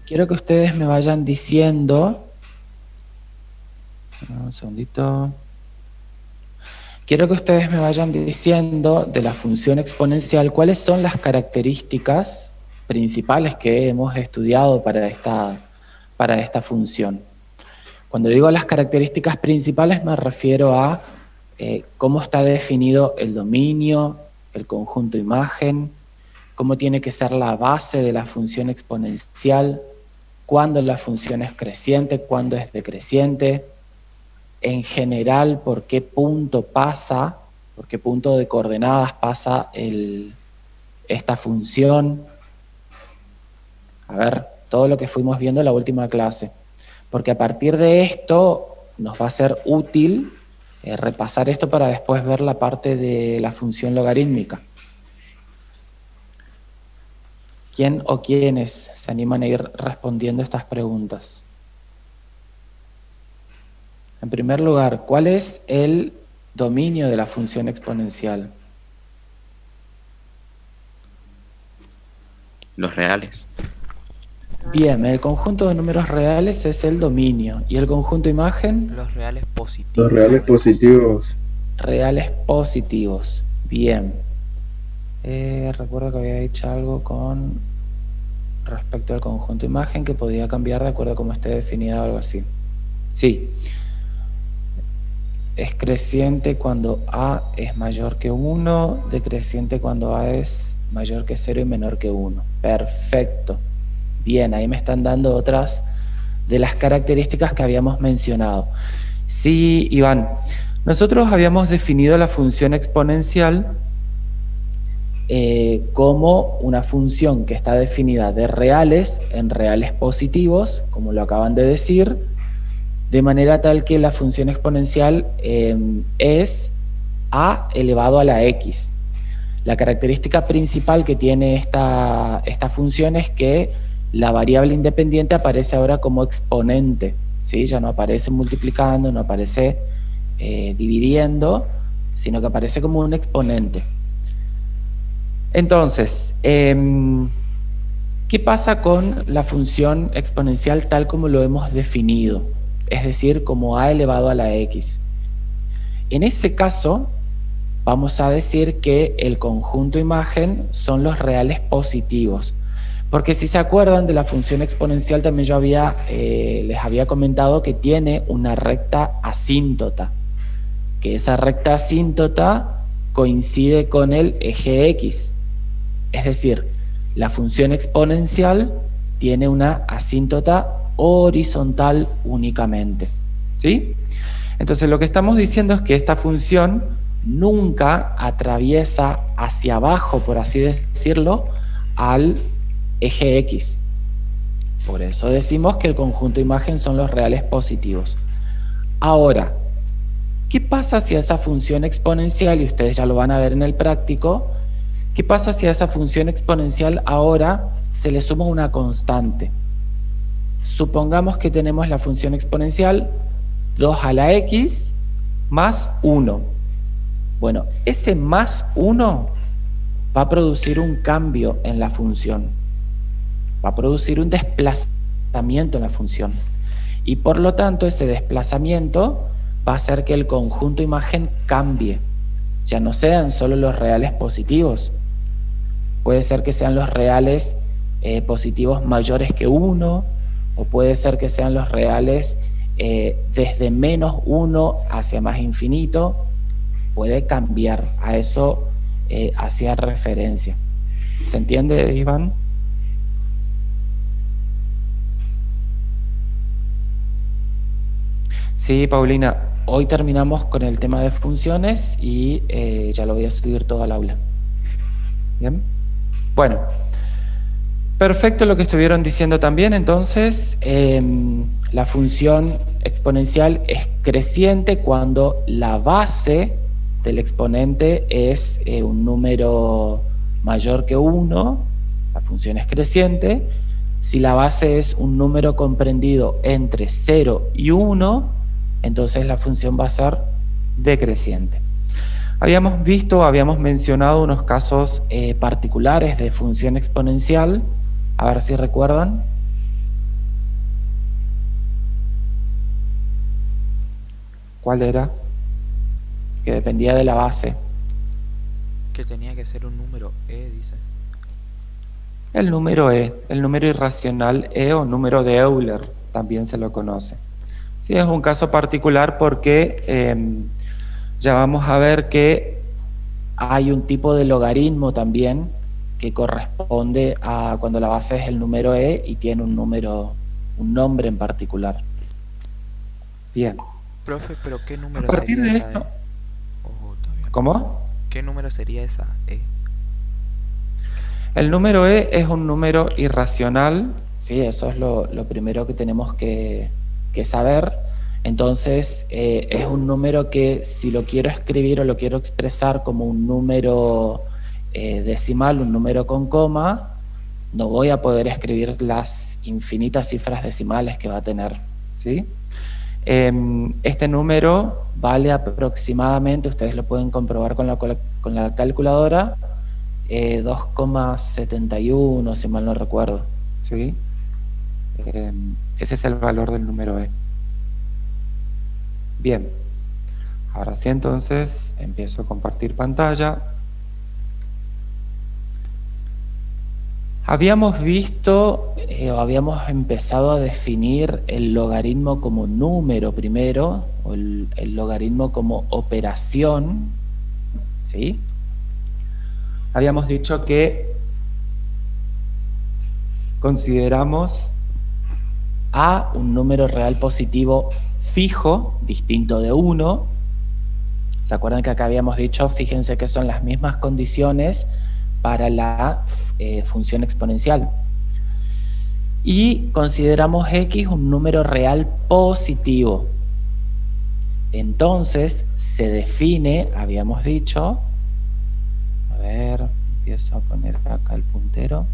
quiero que ustedes me vayan diciendo, un segundito, quiero que ustedes me vayan diciendo de la función exponencial cuáles son las características principales que hemos estudiado para esta función. Cuando digo las características principales me refiero a cómo está definido el dominio, el conjunto imagen, cómo tiene que ser la base de la función exponencial, cuándo la función es creciente, cuándo es decreciente, en general por qué punto pasa, por qué punto de coordenadas pasa esta función. A ver, todo lo que fuimos viendo en la última clase. Porque a partir de esto nos va a ser útil repasar esto para después ver la parte de la función logarítmica. ¿Quién o quiénes se animan a ir respondiendo estas preguntas? En primer lugar, ¿cuál es el dominio de la función exponencial? Los reales. Bien, el conjunto de números reales es el dominio. ¿Y el conjunto imagen? Los reales positivos. Los reales positivos. Reales positivos. Bien. Recuerdo que había dicho algo con respecto al conjunto imagen que podía cambiar de acuerdo a cómo esté definida o algo así. Sí. Es creciente cuando A es mayor que 1, decreciente cuando A es mayor que 0 y menor que 1. Perfecto. Bien, ahí me están dando otras de las características que habíamos mencionado. Sí, Iván, nosotros habíamos definido la función exponencial como una función que está definida de reales en reales positivos, como lo acaban de decir, de manera tal que la función exponencial es a elevado a la x. La característica principal que tiene esta función es que la variable independiente aparece ahora como exponente, ¿sí? Ya no aparece multiplicando, no aparece dividiendo, sino que aparece como un exponente. Entonces, ¿qué pasa con la función exponencial tal como lo hemos definido? Es decir, como a elevado a la x. En ese caso, vamos a decir que el conjunto imagen son los reales positivos. Porque si se acuerdan de la función exponencial, también yo les había comentado que tiene una recta asíntota. Que esa recta asíntota coincide con el eje x. Es decir, la función exponencial tiene una asíntota horizontal únicamente, ¿sí? Entonces lo que estamos diciendo es que esta función nunca atraviesa hacia abajo, por así decirlo, al eje X. Por eso decimos que el conjunto imagen son los reales positivos. Ahora, ¿qué pasa si a esa función exponencial, y ustedes ya lo van a ver en el práctico, qué pasa si a esa función exponencial ahora se le suma una constante? Supongamos que tenemos la función exponencial 2 a la x más 1. Bueno, ese más 1 va a producir un cambio en la función. Va a producir un desplazamiento en la función. Y por lo tanto, ese desplazamiento va a hacer que el conjunto imagen cambie. Ya no sean solo los reales positivos. Puede ser que sean los reales positivos mayores que 1, o puede ser que sean los reales desde menos 1 hacia más infinito. Puede cambiar. A eso hacía referencia. ¿Se entiende, Iván? Sí, Paulina. Hoy terminamos con el tema de funciones y ya lo voy a subir todo al aula. ¿Bien? Bueno. Perfecto lo que estuvieron diciendo también. Entonces, la función exponencial es creciente cuando la base del exponente es un número mayor que 1, la función es creciente. Si la base es un número comprendido entre 0 y 1, entonces la función va a ser decreciente. Habíamos mencionado unos casos particulares de función exponencial. A ver si recuerdan. ¿Cuál era? Que dependía de la base. Que tenía que ser un número dice. El número el número irracional o número de Euler, también se lo conoce. Sí, es un caso particular porque ya vamos a ver que hay un tipo de logaritmo también que corresponde a cuando la base es el número y tiene un nombre en particular. Bien. Profe, pero ¿qué A número partir sería de esa esto, Oh, todavía no. ¿cómo? ¿Qué número sería esa El número es un número irracional, ¿sí? Eso es lo primero que tenemos que saber. Entonces, es un número que si lo quiero escribir o lo quiero expresar como un número decimal, un número con coma, no voy a poder escribir las infinitas cifras decimales que va a tener, ¿sí? Este número vale aproximadamente, ustedes lo pueden comprobar con la calculadora, 2,71, si mal no recuerdo, ¿sí? Ese es el valor del número E. Bien, ahora sí, entonces empiezo a compartir pantalla. Habíamos visto o habíamos empezado a definir el logaritmo como número primero, o el logaritmo como operación, ¿sí? Habíamos dicho que consideramos A un número real positivo fijo, distinto de 1. ¿Se acuerdan que acá habíamos dicho, fíjense que son las mismas condiciones para la función exponencial? Y consideramos x un número real positivo. Entonces se define, habíamos dicho, a ver, empiezo a poner acá el puntero.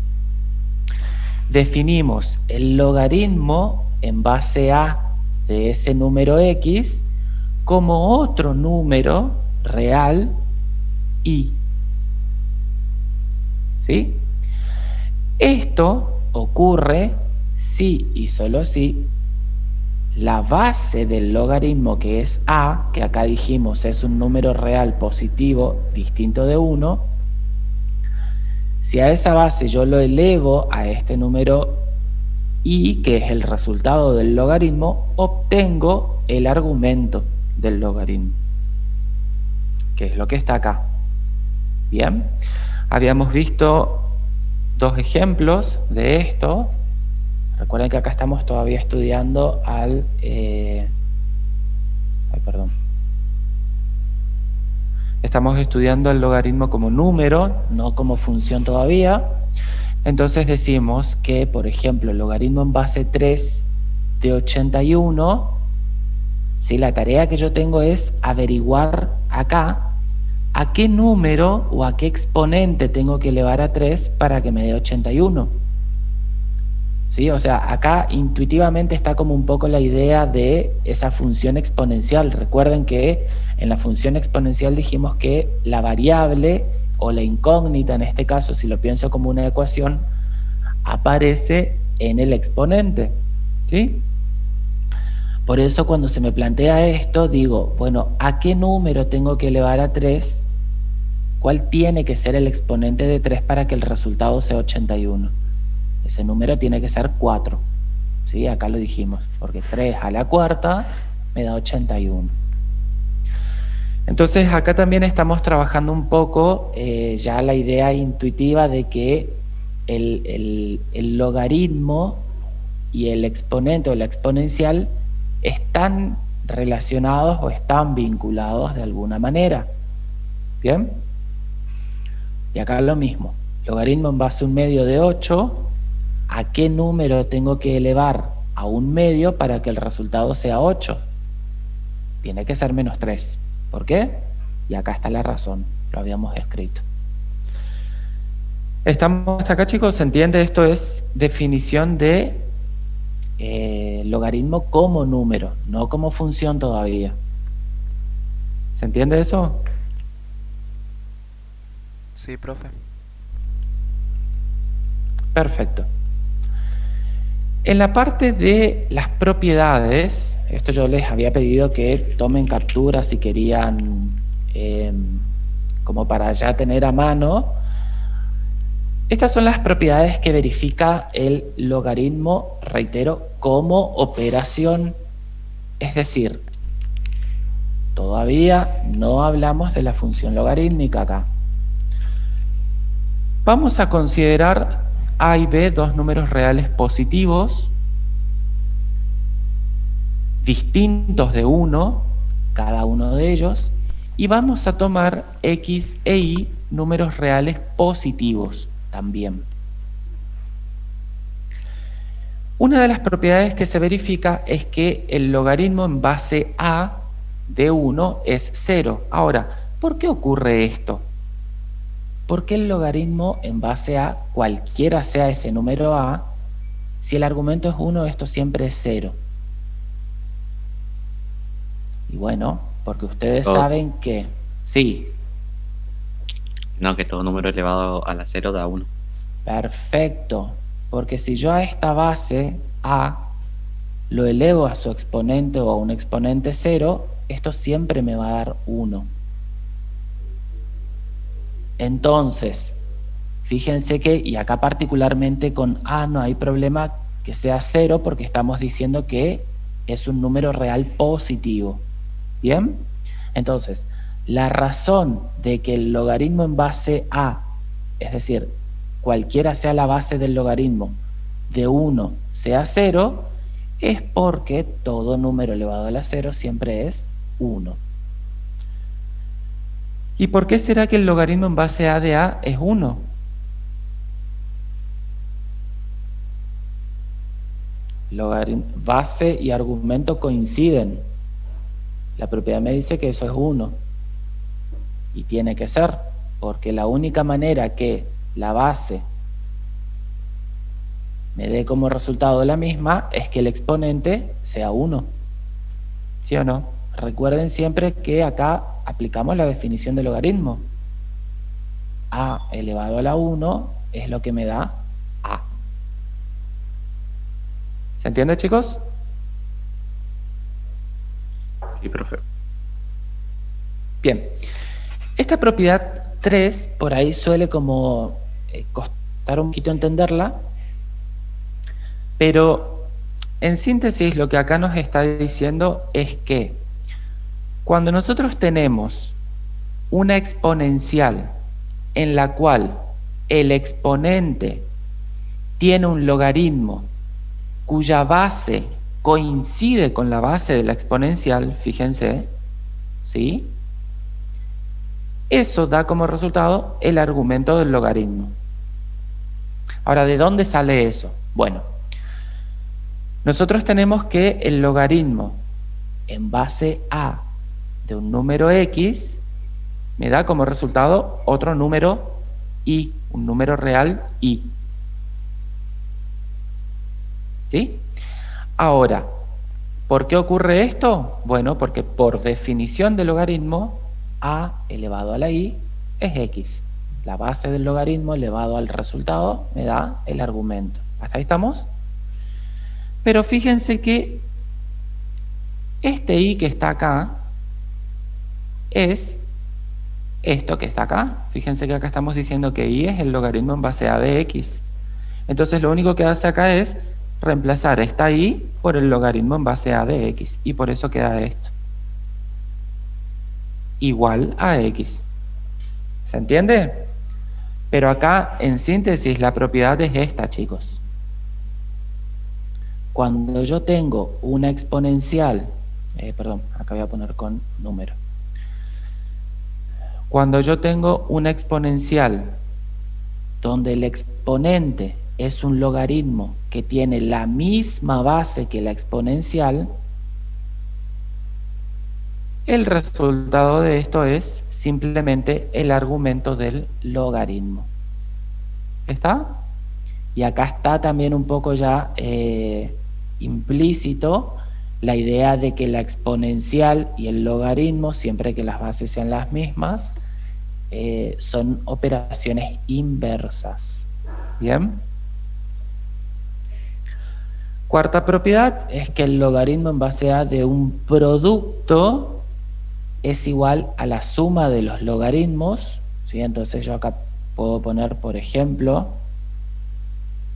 Definimos el logaritmo en base a de ese número x como otro número real y. ¿Sí? Esto ocurre si y solo si la base del logaritmo, que es a, que acá dijimos es un número real positivo distinto de 1, si a esa base yo lo elevo a este número y, que es el resultado del logaritmo, obtengo el argumento del logaritmo, que es lo que está acá. Bien, habíamos visto dos ejemplos de esto. Recuerden que acá estamos todavía estudiando Estamos estudiando el logaritmo como número, no como función todavía. Entonces decimos que, por ejemplo, el logaritmo en base 3 de 81, ¿sí? La tarea que yo tengo es averiguar acá a qué número o a qué exponente tengo que elevar a 3 para que me dé 81. ¿Sí? O sea, acá intuitivamente está como un poco la idea de esa función exponencial. Recuerden que en la función exponencial dijimos que la variable o la incógnita, en este caso, si lo pienso como una ecuación, aparece en el exponente, ¿sí? Por eso cuando se me plantea esto, digo, bueno, ¿a qué número tengo que elevar a 3? ¿Cuál tiene que ser el exponente de 3 para que el resultado sea 81? Ese número tiene que ser 4, ¿sí? Acá lo dijimos, porque 3 a la cuarta me da 81. Entonces acá también estamos trabajando un poco ya la idea intuitiva de que el logaritmo y el exponente o la exponencial están relacionados o están vinculados de alguna manera. ¿Bien? Y acá lo mismo, logaritmo en base a un medio de 8, ¿a qué número tengo que elevar a un medio para que el resultado sea 8? Tiene que ser menos 3. ¿Por qué? Y acá está la razón, lo habíamos escrito. ¿Estamos hasta acá, chicos? ¿Se entiende? Esto es definición de logaritmo como número, no como función todavía. ¿Se entiende eso? Sí, profe. Perfecto. En la parte de las propiedades, esto yo les había pedido que tomen captura si querían, como para ya tener a mano. Estas son las propiedades que verifica el logaritmo, reitero, como operación. Es decir, todavía no hablamos de la función logarítmica acá. Vamos a considerar A y B, dos números reales positivos, distintos de 1, cada uno de ellos, y vamos a tomar X e Y, números reales positivos también. Una de las propiedades que se verifica es que el logaritmo en base A de 1 es 0. Ahora, ¿por qué ocurre esto? Porque el logaritmo en base a cualquiera sea ese número A, si el argumento es 1, esto siempre es 0. Y bueno, porque ustedes saben que... Sí. No, que todo número elevado a la 0 da 1. Perfecto. Porque si yo a esta base A lo elevo a su exponente o a un exponente 0, esto siempre me va a dar 1. Entonces, fíjense que, y acá particularmente con A no hay problema que sea 0 porque estamos diciendo que es un número real positivo. ¿Bien? Entonces, la razón de que el logaritmo en base A, es decir, cualquiera sea la base del logaritmo de 1 sea 0, es porque todo número elevado a la 0 siempre es 1. ¿Y por qué será que el logaritmo en base A de A es 1? Base y argumento coinciden. La propiedad me dice que eso es 1. Y tiene que ser, porque la única manera que la base me dé como resultado la misma es que el exponente sea 1. ¿Sí o no? Recuerden siempre que acá aplicamos la definición de logaritmo. A elevado a la 1 es lo que me da A. ¿Se entiende, chicos? Sí, profe. Bien. Esta propiedad 3, por ahí suele como costar un poquito entenderla, pero en síntesis lo que acá nos está diciendo es que cuando nosotros tenemos una exponencial en la cual el exponente tiene un logaritmo cuya base coincide con la base de la exponencial, fíjense, ¿sí? Eso da como resultado el argumento del logaritmo. Ahora, ¿de dónde sale eso? Bueno, nosotros tenemos que el logaritmo en base a de un número x me da como resultado otro número y, un número real y. ¿Sí? Ahora, ¿por qué ocurre esto? Bueno, porque por definición de logaritmo, a elevado a la i es x. La base del logaritmo elevado al resultado me da el argumento. ¿Hasta ahí estamos? Pero fíjense que este i que está acá es esto que está acá. Fíjense que acá estamos diciendo que i es el logaritmo en base a de x. Entonces lo único que hace acá es reemplazar esta i por el logaritmo en base a de x. Y por eso queda esto. Igual a x. ¿Se entiende? Pero acá, en síntesis, la propiedad es esta, chicos. Cuando yo tengo una exponencial, acá voy a poner con número. Cuando yo tengo una exponencial donde el exponente es un logaritmo que tiene la misma base que la exponencial, el resultado de esto es simplemente el argumento del logaritmo. ¿Está? Y acá está también un poco ya implícito la idea de que la exponencial y el logaritmo, siempre que las bases sean las mismas, son operaciones inversas. ¿Bien? Cuarta propiedad es que el logaritmo en base a de un producto es igual a la suma de los logaritmos, ¿sí? Entonces yo acá puedo poner, por ejemplo,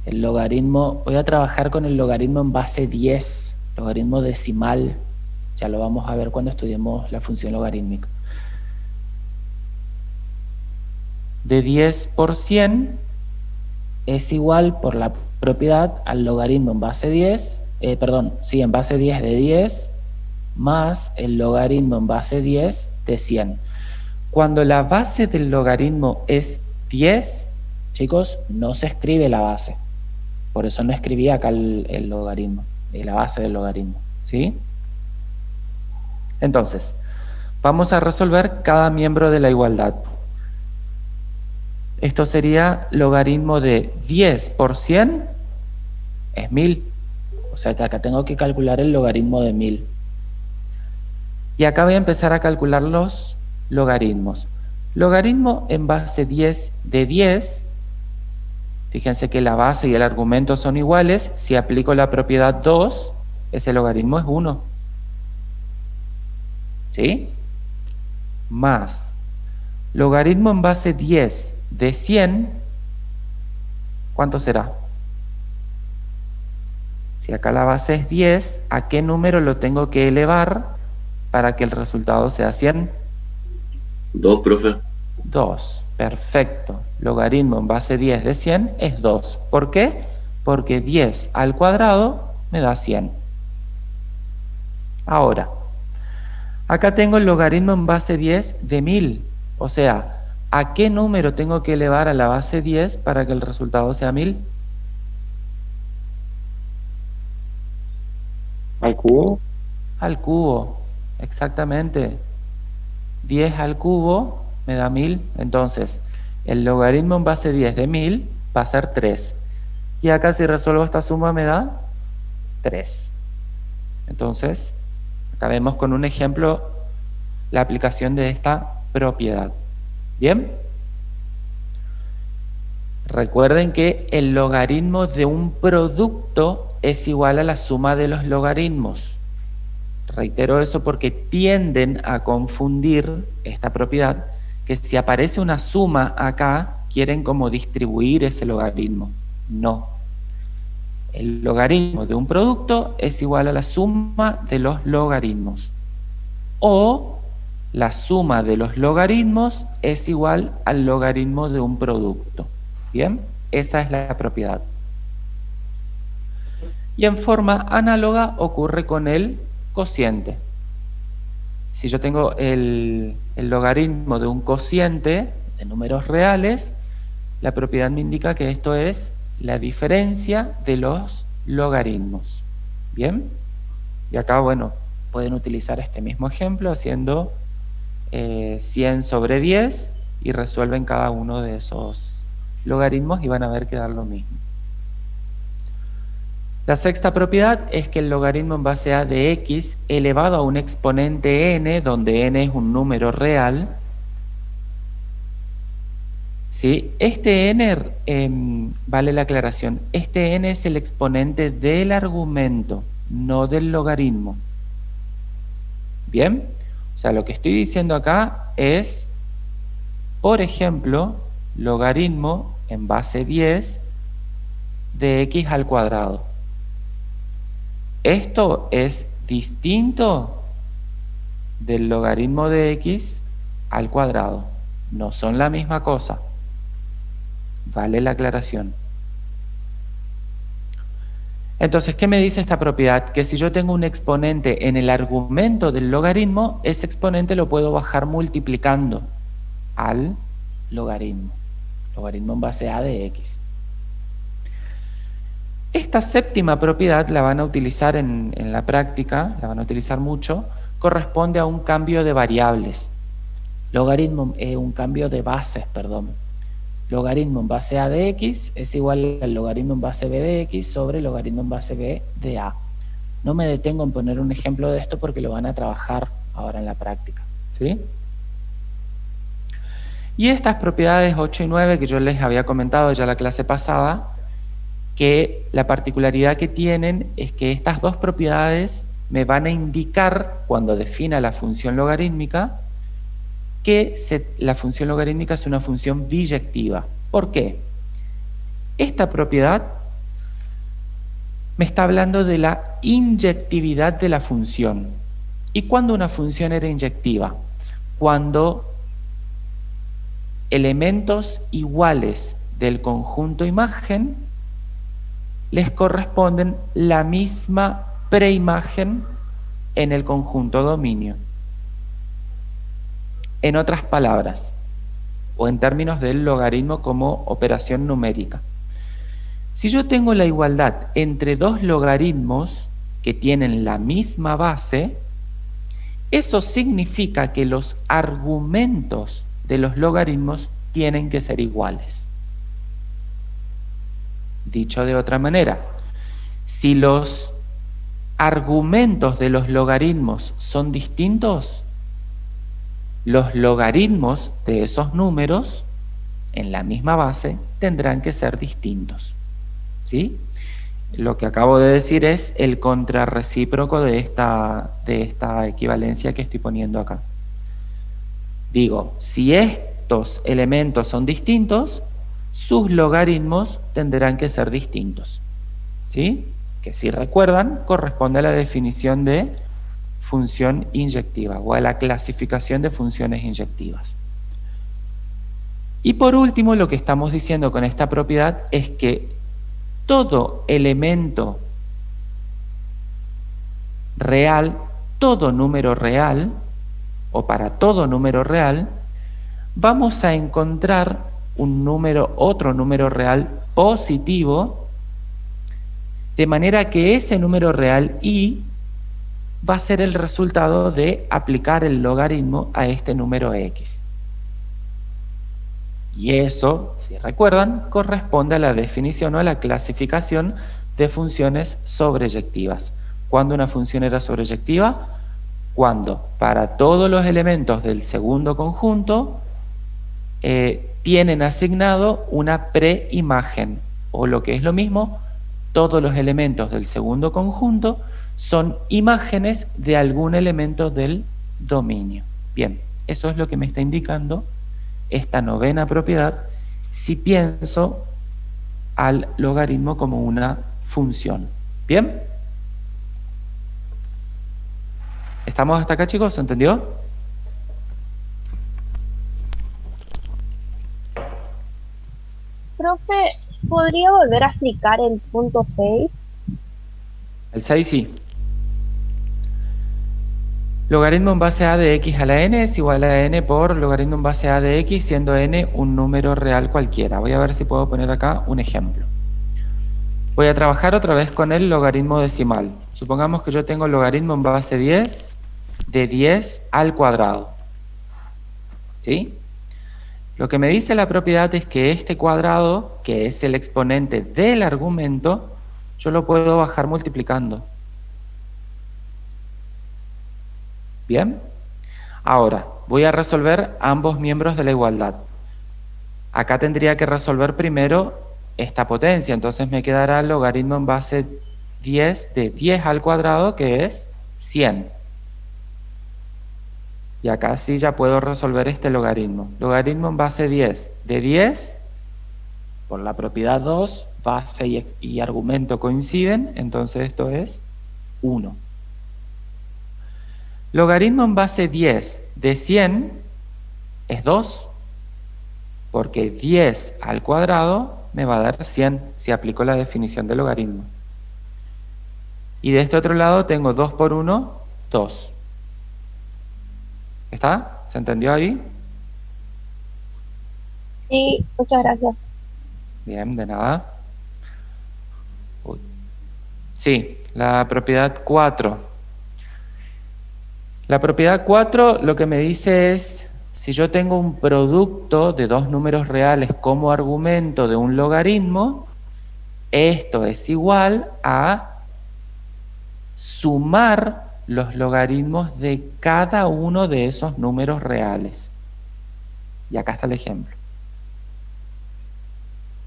el logaritmo, voy a trabajar con el logaritmo en base 10, logaritmo decimal, ya lo vamos a ver cuando estudiemos la función logarítmica. De 10 por 100 es igual por la propiedad al logaritmo en base 10, en base 10 de 10 más el logaritmo en base 10 de 100. Cuando la base del logaritmo es 10, chicos, no se escribe la base. Por eso no escribí acá el logaritmo, la base del logaritmo, ¿sí? Entonces, vamos a resolver cada miembro de la igualdad. Esto sería logaritmo de 10 por 100 es 1000. O sea que acá tengo que calcular el logaritmo de 1000. Y acá voy a empezar a calcular los logaritmos. Logaritmo en base 10 de 10. Fíjense que la base y el argumento son iguales. Si aplico la propiedad 2, ese logaritmo es 1. ¿Sí? Más logaritmo en base 10 de 100, ¿cuánto será? Si acá la base es 10, ¿a qué número lo tengo que elevar para que el resultado sea 100? 2, profe. 2, perfecto. Logaritmo en base 10 de 100 es 2. ¿Por qué? Porque 10 al cuadrado me da 100. Ahora, acá tengo el logaritmo en base 10 de 1000. O sea, ¿a qué número tengo que elevar a la base 10 para que el resultado sea 1000? ¿Al cubo? Al cubo, exactamente. 10 al cubo me da 1000. Entonces, el logaritmo en base 10 de 1000 va a ser 3. Y acá si resuelvo esta suma me da 3. Entonces, acá vemos con un ejemplo la aplicación de esta propiedad. ¿Bien? Recuerden que el logaritmo de un producto es igual a la suma de los logaritmos. Reitero eso porque tienden a confundir esta propiedad, que si aparece una suma acá, quieren como distribuir ese logaritmo. No. El logaritmo de un producto es igual a la suma de los logaritmos. O la suma de los logaritmos es igual al logaritmo de un producto. ¿Bien? Esa es la propiedad. Y en forma análoga ocurre con el cociente. Si yo tengo el logaritmo de un cociente de números reales, la propiedad me indica que esto es la diferencia de los logaritmos. ¿Bien? Y acá, bueno, pueden utilizar este mismo ejemplo haciendo 100 sobre 10 y resuelven cada uno de esos logaritmos y van a ver que da lo mismo. La sexta propiedad es que el logaritmo en base a de x elevado a un exponente n, donde n es un número real, ¿sí? Este n, vale la aclaración, este n es el exponente del argumento, no del logaritmo. ¿Bien? O sea, lo que estoy diciendo acá es, por ejemplo, logaritmo en base 10 de x al cuadrado. Esto es distinto del logaritmo de x al cuadrado. No son la misma cosa. Vale la aclaración. Entonces, ¿qué me dice esta propiedad? Que si yo tengo un exponente en el argumento del logaritmo, ese exponente lo puedo bajar multiplicando al logaritmo. Logaritmo en base a de x. Esta séptima propiedad la van a utilizar en la práctica, la van a utilizar mucho, corresponde a un cambio de variables. Logaritmo, un cambio de bases, perdón. Logaritmo en base a de x es igual al logaritmo en base b de x sobre logaritmo en base b de a. No me detengo en poner un ejemplo de esto porque lo van a trabajar ahora en la práctica, ¿sí? Y estas propiedades 8 y 9 que yo les había comentado ya la clase pasada, que la particularidad que tienen es que estas dos propiedades me van a indicar, cuando defina la función logarítmica, que la función logarítmica es una función biyectiva. ¿Por qué? Esta propiedad me está hablando de la inyectividad de la función. ¿Y cuándo una función era inyectiva? Cuando elementos iguales del conjunto imagen les corresponden la misma preimagen en el conjunto dominio. En otras palabras, o en términos del logaritmo como operación numérica. Si yo tengo la igualdad entre dos logaritmos que tienen la misma base, eso significa que los argumentos de los logaritmos tienen que ser iguales. Dicho de otra manera, si los argumentos de los logaritmos son distintos, los logaritmos de esos números en la misma base tendrán que ser distintos. ¿Sí? Lo que acabo de decir es el contrarrecíproco de esta equivalencia que estoy poniendo acá. Digo, si estos elementos son distintos, sus logaritmos tendrán que ser distintos. ¿Sí? Que si recuerdan, corresponde a la definición de función inyectiva o a la clasificación de funciones inyectivas. Y por último, lo que estamos diciendo con esta propiedad es que todo elemento real, todo número real, o para todo número real, vamos a encontrar otro número real positivo, de manera que ese número real i va a ser el resultado de aplicar el logaritmo a este número x. Y eso, si recuerdan, corresponde a la definición o a la clasificación de funciones sobreyectivas. ¿Cuándo una función era sobreyectiva? Cuando para todos los elementos del segundo conjunto tienen asignado una preimagen, o lo que es lo mismo, todos los elementos del segundo conjunto son imágenes de algún elemento del dominio. Bien, eso es lo que me está indicando esta novena propiedad si pienso al logaritmo como una función. ¿Bien? ¿Estamos hasta acá, chicos? ¿Entendió? Profe, ¿podría volver a explicar el punto 6? El 6 sí. Logaritmo en base a de x a la n es igual a n por logaritmo en base a de x, siendo n un número real cualquiera. Voy a ver si puedo poner acá un ejemplo. Voy a trabajar otra vez con el logaritmo decimal. Supongamos que yo tengo el logaritmo en base 10 de 10 al cuadrado. ¿Sí? Lo que me dice la propiedad es que este cuadrado, que es el exponente del argumento, yo lo puedo bajar multiplicando. ¿Bien? Ahora, voy a resolver ambos miembros de la igualdad. Acá tendría que resolver primero esta potencia, entonces me quedará el logaritmo en base 10 de 10 al cuadrado, que es 100. Y acá sí ya puedo resolver este logaritmo. Logaritmo en base 10 de 10, por la propiedad 2, base y argumento coinciden, entonces esto es 1. Logaritmo en base 10 de 100 es 2, porque 10 al cuadrado me va a dar 100 si aplico la definición de logaritmo. Y de este otro lado tengo 2 por 1, 2. ¿Está? ¿Se entendió ahí? Sí, muchas gracias. Bien, de nada. Uy. Sí, la propiedad 4. La propiedad 4 lo que me dice es, si yo tengo un producto de dos números reales como argumento de un logaritmo, esto es igual a sumar los logaritmos de cada uno de esos números reales. Y acá está el ejemplo.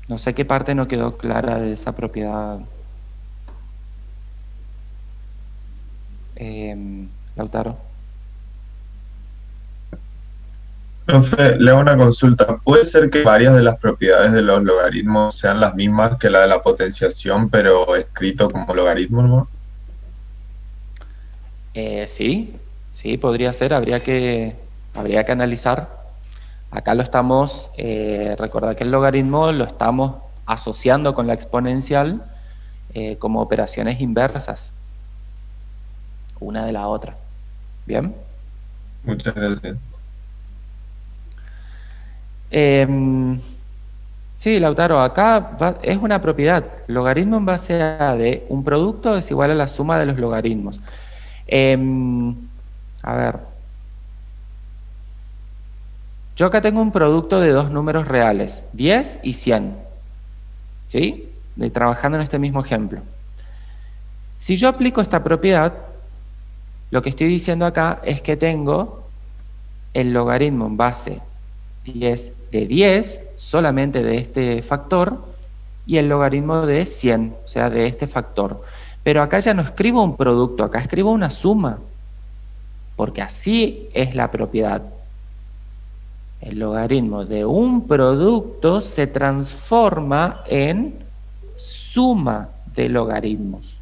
No sé qué parte no quedó clara de esa propiedad. Lautaro. Profe, le hago una consulta. ¿Puede ser que varias de las propiedades de los logaritmos sean las mismas que la de la potenciación, pero escrito como logaritmo, ¿no? Sí, podría ser. Habría que analizar. Acá lo estamos, recordad que el logaritmo lo estamos asociando con la exponencial como operaciones inversas, una de la otra. ¿Bien? Muchas gracias. Sí, Lautaro, acá es una propiedad. Logaritmo en base a de un producto es igual a la suma de los logaritmos. A ver. Yo acá tengo un producto de dos números reales, 10 y 100. ¿Sí? Trabajando en este mismo ejemplo. Si yo aplico esta propiedad, lo que estoy diciendo acá es que tengo el logaritmo en base 10 de 10, solamente de este factor, y el logaritmo de 100, o sea, de este factor. Pero acá ya no escribo un producto, acá escribo una suma, porque así es la propiedad. El logaritmo de un producto se transforma en suma de logaritmos.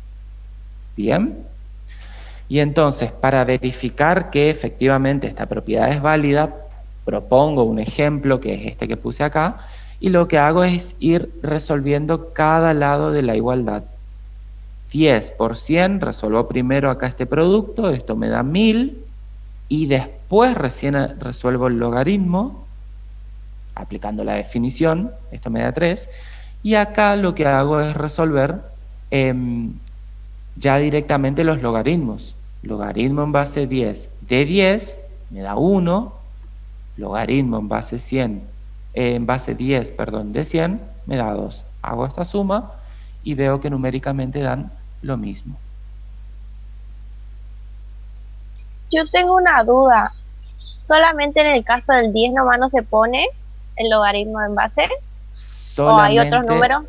¿Bien? Y entonces, para verificar que efectivamente esta propiedad es válida, propongo un ejemplo que es este que puse acá, y lo que hago es ir resolviendo cada lado de la igualdad. 10 por 100, resuelvo primero acá este producto, esto me da 1000, y después recién resuelvo el logaritmo, aplicando la definición, esto me da 3, y acá lo que hago es resolver ya directamente los logaritmos. Logaritmo en base 10 de 10 me da 1, logaritmo en base 100, en base 10, perdón, de 100 me da 2. Hago esta suma y veo que numéricamente dan lo mismo. Yo tengo una duda. ¿Solamente en el caso del 10 nomás no se pone el logaritmo en base? ¿O hay otros números?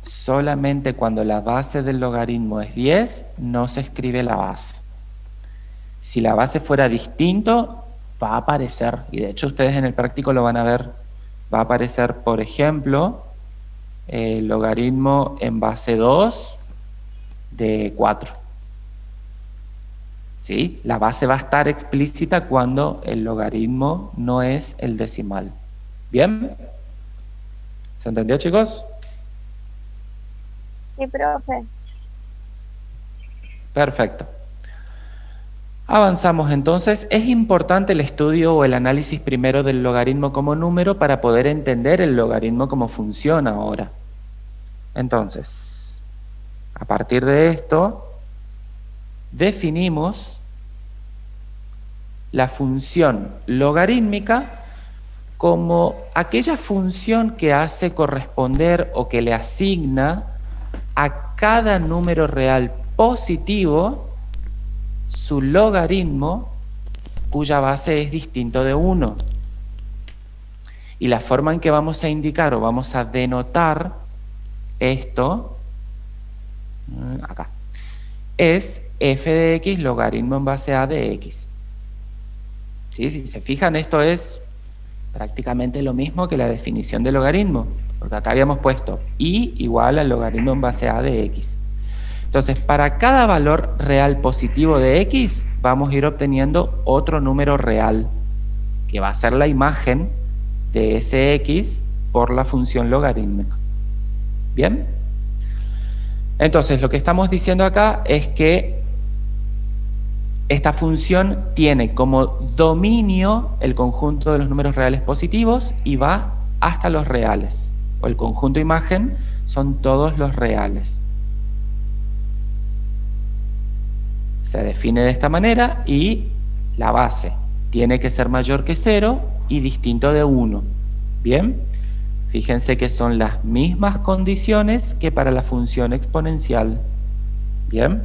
Solamente cuando la base del logaritmo es 10, no se escribe la base. Si la base fuera distinto, va a aparecer, y de hecho ustedes en el práctico lo van a ver, va a aparecer, por ejemplo, el logaritmo en base 2 de 4. ¿Sí? La base va a estar explícita cuando el logaritmo no es el decimal. ¿Bien? ¿Se entendió, chicos? Sí, profe. Perfecto. Avanzamos entonces. Es importante el estudio o el análisis primero del logaritmo como número para poder entender el logaritmo como funciona ahora. Entonces, a partir de esto, definimos la función logarítmica como aquella función que hace corresponder o que le asigna a cada número real positivo su logaritmo cuya base es distinto de 1. Y la forma en que vamos a indicar o vamos a denotar esto, acá, es f de x logaritmo en base a de x. ¿Sí? Si se fijan, esto es prácticamente lo mismo que la definición de logaritmo, porque acá habíamos puesto y igual al logaritmo en base a de x. Entonces, para cada valor real positivo de x, vamos a ir obteniendo otro número real, que va a ser la imagen de ese x por la función logarítmica. ¿Bien? Entonces, lo que estamos diciendo acá es que esta función tiene como dominio el conjunto de los números reales positivos y va hasta los reales. O el conjunto imagen son todos los reales. Se define de esta manera y la base tiene que ser mayor que 0 y distinto de 1. ¿Bien? Fíjense que son las mismas condiciones que para la función exponencial. ¿Bien?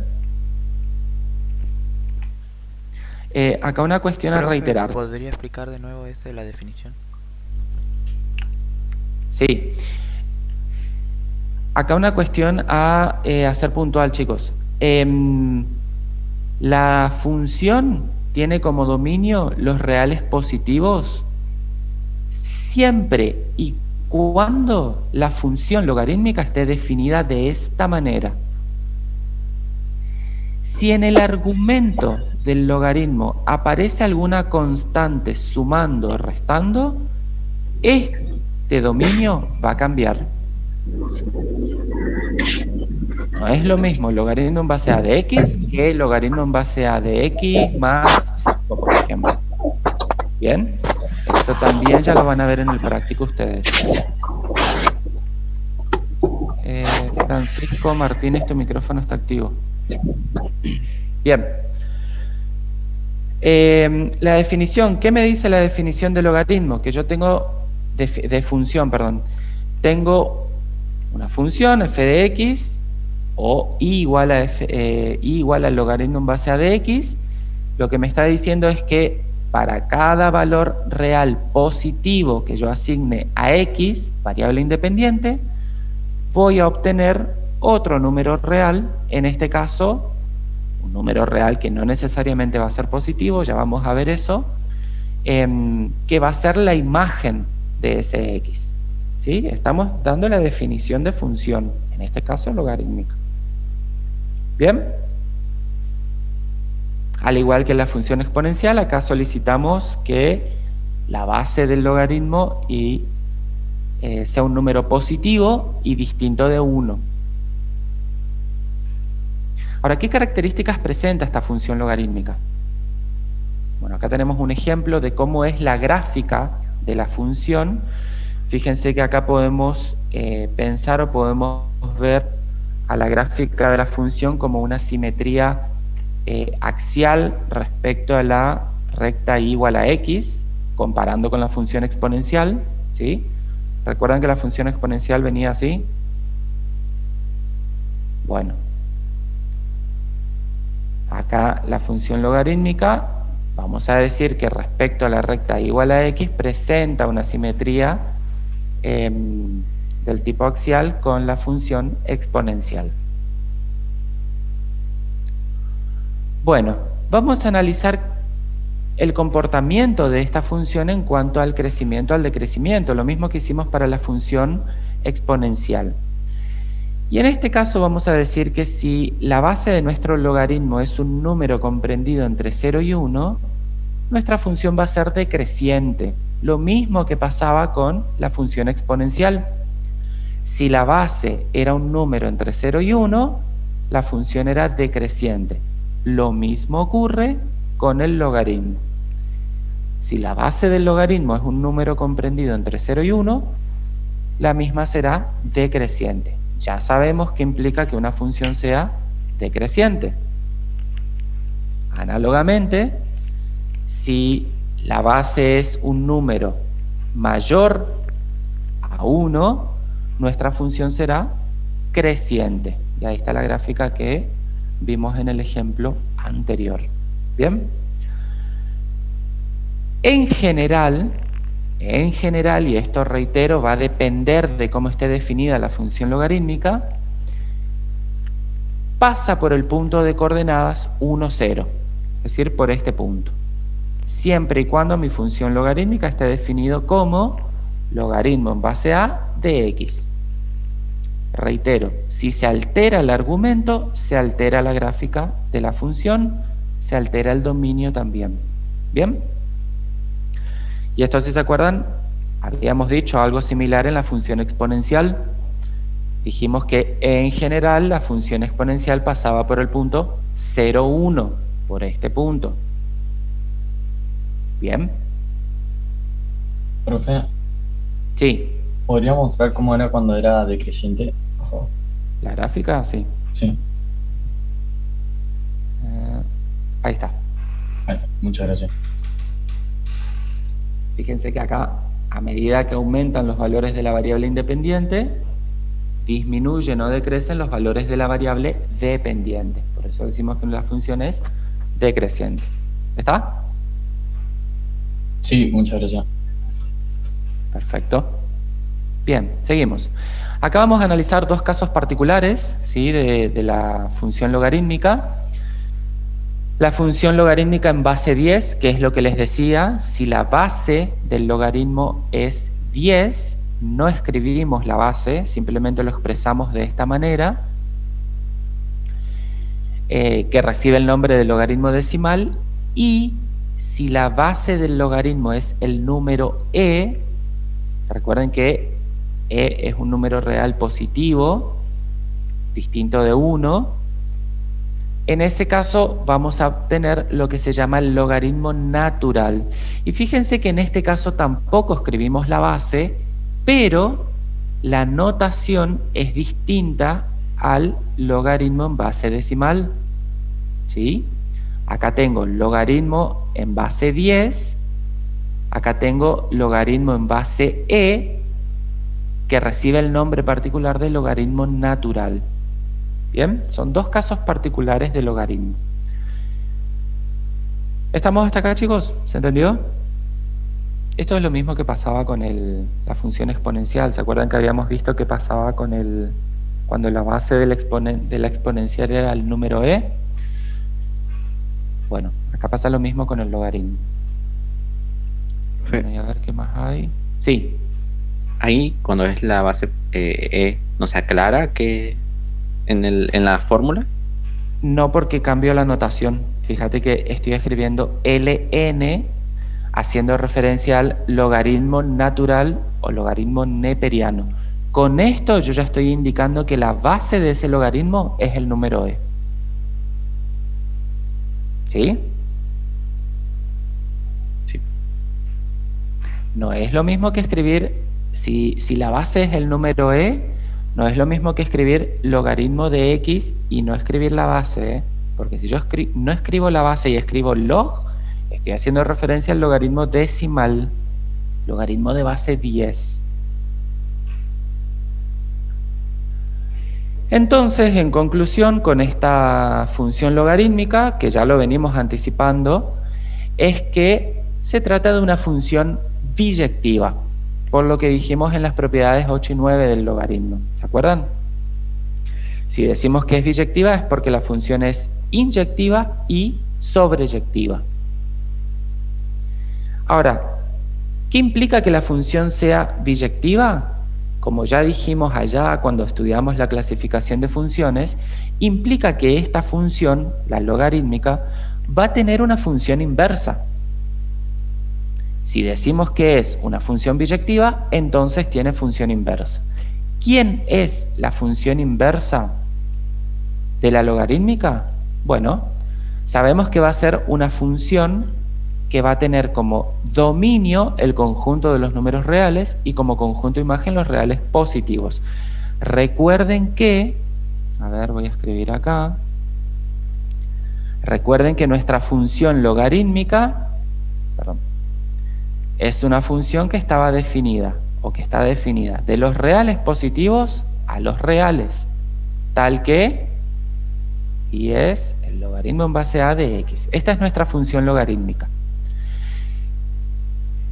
Acá una cuestión a reiterar. ¿Podría explicar de nuevo la definición? Sí. acá una cuestión a hacer puntual, chicos. La función tiene como dominio los reales positivos siempre y cuando la función logarítmica esté definida de esta manera. Si en el argumento del logaritmo aparece alguna constante sumando o restando, este dominio va a cambiar. No es lo mismo el logaritmo en base a de x que el logaritmo en base a de x más 5, por ejemplo. ¿Bien? Esto también ya lo van a ver en el práctico ustedes. Francisco Martínez, tu micrófono está activo. Bien. La definición, ¿qué me dice la definición de logaritmo? Que yo tengo, de función, perdón. Tengo una función, f de x, o y igual al logaritmo en base a de x. Lo que me está diciendo es que para cada valor real positivo que yo asigne a x, variable independiente, voy a obtener otro número real, en este caso, un número real que no necesariamente va a ser positivo, ya vamos a ver eso, que va a ser la imagen de ese x. ¿Sí? Estamos dando la definición de función, en este caso logarítmica. ¿Bien? Al igual que la función exponencial, acá solicitamos que la base del logaritmo sea un número positivo y distinto de 1. Ahora, ¿qué características presenta esta función logarítmica? Bueno, acá tenemos un ejemplo de cómo es la gráfica de la función. Fíjense que acá podemos pensar o podemos ver a la gráfica de la función como una simetría axial respecto a la recta y igual a x, comparando con la función exponencial, ¿sí? ¿Recuerdan que la función exponencial venía así? Bueno, acá la función logarítmica, vamos a decir que respecto a la recta igual a x, presenta una simetría del tipo axial con la función exponencial. Bueno, vamos a analizar el comportamiento de esta función en cuanto al crecimiento, al decrecimiento, lo mismo que hicimos para la función exponencial. Y en este caso vamos a decir que si la base de nuestro logaritmo es un número comprendido entre 0 y 1, nuestra función va a ser decreciente, lo mismo que pasaba con la función exponencial. Si la base era un número entre 0 y 1, la función era decreciente. Lo mismo ocurre con el logaritmo. Si la base del logaritmo es un número comprendido entre 0 y 1, la misma será decreciente. Ya sabemos qué implica que una función sea decreciente. Análogamente, si la base es un número mayor a 1, nuestra función será creciente. Y ahí está la gráfica que vimos en el ejemplo anterior. ¿Bien? En general, y esto reitero, va a depender de cómo esté definida la función logarítmica, pasa por el punto de coordenadas 1, 0, es decir, por este punto. Siempre y cuando mi función logarítmica esté definido como logaritmo en base a de x. Reitero, si se altera el argumento, se altera la gráfica de la función, se altera el dominio también. ¿Bien? Y esto, si se acuerdan, habíamos dicho algo similar en la función exponencial. Dijimos que en general la función exponencial pasaba por el punto 0, 1, por este punto. ¿Bien? Profe, Sí. ¿podría mostrar cómo era cuando era decreciente, por favor? ¿La gráfica? Sí. Sí. Ahí está. Ahí está. Muchas gracias. Fíjense que acá, a medida que aumentan los valores de la variable independiente, disminuyen o decrecen los valores de la variable dependiente. Por eso decimos que la función es decreciente. ¿Está? Sí, muchas gracias. Perfecto. Bien, seguimos. Acá vamos a analizar dos casos particulares, ¿sí? de la función logarítmica. La función logarítmica en base 10, que es lo que les decía, si la base del logaritmo es 10, no escribimos la base, simplemente lo expresamos de esta manera, que recibe el nombre de logaritmo decimal, y si la base del logaritmo es el número e, recuerden que e es un número real positivo, distinto de 1, en ese caso vamos a obtener lo que se llama el logaritmo natural. Y fíjense que en este caso tampoco escribimos la base, pero la notación es distinta al logaritmo en base decimal. ¿Sí? Acá tengo logaritmo en base 10, acá tengo logaritmo en base e, que recibe el nombre particular de logaritmo natural. Bien, son dos casos particulares de logaritmo. ¿Estamos hasta acá, chicos? ¿Se entendió? Esto es lo mismo que pasaba con la función exponencial. ¿Se acuerdan que habíamos visto que pasaba con cuando la base de la exponencial era el número e? Bueno, acá pasa lo mismo con el logaritmo. Bueno, y a ver qué más hay. Sí. Ahí, cuando es la base e, ¿no se aclara que en la fórmula? No, porque cambio la notación. Fíjate que estoy escribiendo ln haciendo referencia al logaritmo natural o logaritmo neperiano. Con esto yo ya estoy indicando que la base de ese logaritmo es el número e. ¿Sí? Sí. No es lo mismo que escribir, si la base es el número e, no es lo mismo que escribir logaritmo de x y no escribir la base, ¿eh? Porque si yo no escribo la base y escribo log, estoy haciendo referencia al logaritmo decimal, logaritmo de base 10. Entonces, en conclusión, con esta función logarítmica, que ya lo venimos anticipando, es que se trata de una función biyectiva, por lo que dijimos en las propiedades 8 y 9 del logaritmo. ¿Se acuerdan? Si decimos que es biyectiva es porque la función es inyectiva y sobreyectiva. Ahora, ¿qué implica que la función sea biyectiva? Como ya dijimos allá cuando estudiamos la clasificación de funciones, implica que esta función, la logarítmica, va a tener una función inversa. Si decimos que es una función biyectiva, entonces tiene función inversa. ¿Quién es la función inversa de la logarítmica? Bueno, sabemos que va a ser una función que va a tener como dominio el conjunto de los números reales y como conjunto imagen los reales positivos. Recuerden que, a ver, voy a escribir acá, recuerden que nuestra función logarítmica, es una función que estaba definida, o que está definida, de los reales positivos a los reales, tal que, y es el logaritmo en base a de x. Esta es nuestra función logarítmica.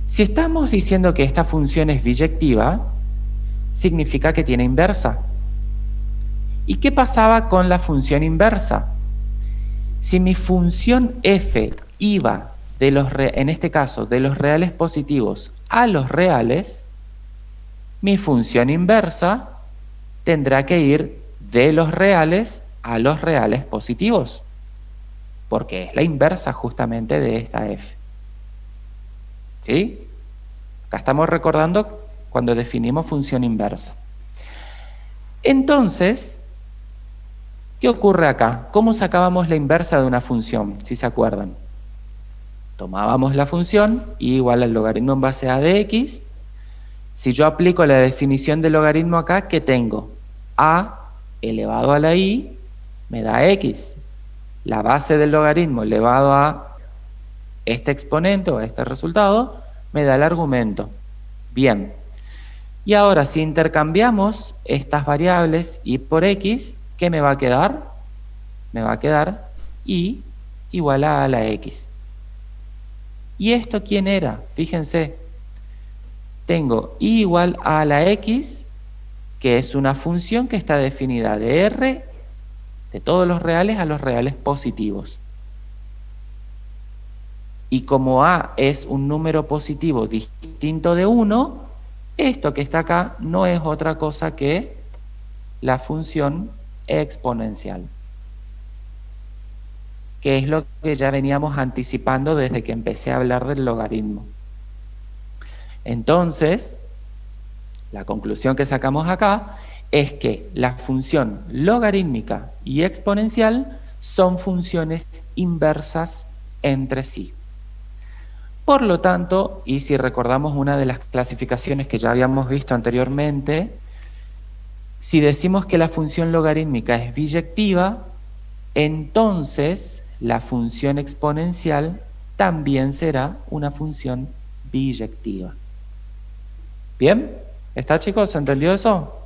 Si estamos diciendo que esta función es biyectiva, significa que tiene inversa. ¿Y qué pasaba con la función inversa? Si mi función f iba, en este caso, de los reales positivos a los reales, mi función inversa tendrá que ir de los reales a los reales positivos, porque es la inversa justamente de esta f. ¿Sí? Acá estamos recordando cuando definimos función inversa. Entonces, ¿qué ocurre acá? ¿Cómo sacábamos la inversa de una función? Si se acuerdan. Tomábamos la función y igual al logaritmo en base a de x. Si yo aplico la definición del logaritmo acá, ¿qué tengo? A elevado a la i me da x. La base del logaritmo elevado a este exponente o a este resultado me da el argumento. Bien. Y ahora, si intercambiamos estas variables y por x, ¿qué me va a quedar? Me va a quedar y igual a la x. ¿Y esto quién era? Fíjense. Tengo y igual a la x, que es una función que está definida de R, de todos los reales a los reales positivos. Y como A es un número positivo distinto de 1, esto que está acá no es otra cosa que la función exponencial, que es lo que ya veníamos anticipando desde que empecé a hablar del logaritmo. Entonces, la conclusión que sacamos acá es que la función logarítmica y exponencial son funciones inversas entre sí. Por lo tanto, y si recordamos una de las clasificaciones que ya habíamos visto anteriormente, si decimos que la función logarítmica es biyectiva, entonces la función exponencial también será una función biyectiva. ¿Bien? ¿Está, chicos? ¿Se entendió eso?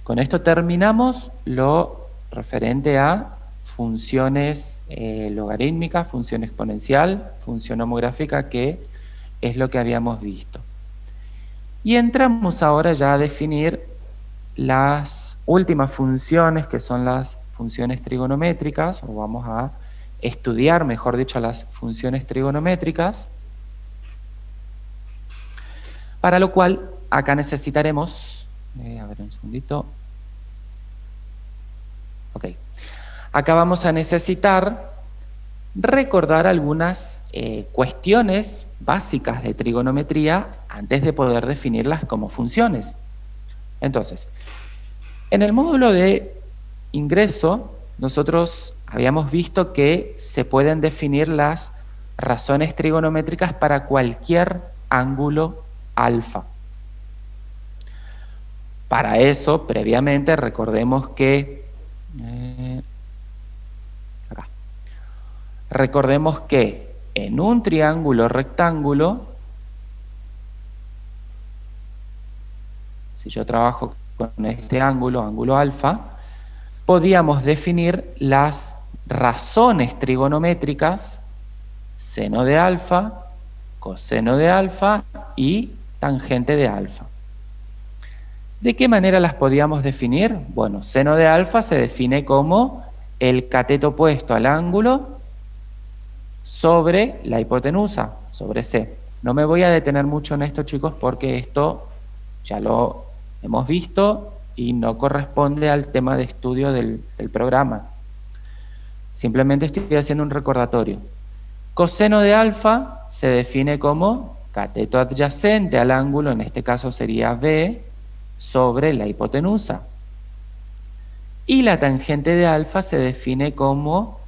Con esto terminamos lo referente a funciones logarítmicas, función exponencial, función homográfica, que es lo que habíamos visto. Y entramos ahora ya a definir las últimas funciones, que son las funciones trigonométricas, o vamos a estudiar, mejor dicho, las funciones trigonométricas, para lo cual acá necesitaremos, a ver un segundito, ok, acá vamos a necesitar recordar algunas cuestiones básicas de trigonometría antes de poder definirlas como funciones. Entonces, en el módulo de ingreso, nosotros habíamos visto que se pueden definir las razones trigonométricas para cualquier ángulo alfa. Para eso, previamente, recordemos que recordemos que en un triángulo rectángulo, si yo trabajo con este ángulo, ángulo alfa, podíamos definir las razones trigonométricas, seno de alfa, coseno de alfa y tangente de alfa. ¿De qué manera las podíamos definir? Bueno, seno de alfa se define como el cateto opuesto al ángulo sobre la hipotenusa, sobre C. No me voy a detener mucho en esto, chicos, porque esto ya lo hemos visto y no corresponde al tema de estudio del programa. Simplemente estoy haciendo un recordatorio. Coseno de alfa se define como cateto adyacente al ángulo, en este caso sería B, sobre la hipotenusa. Y la tangente de alfa se define como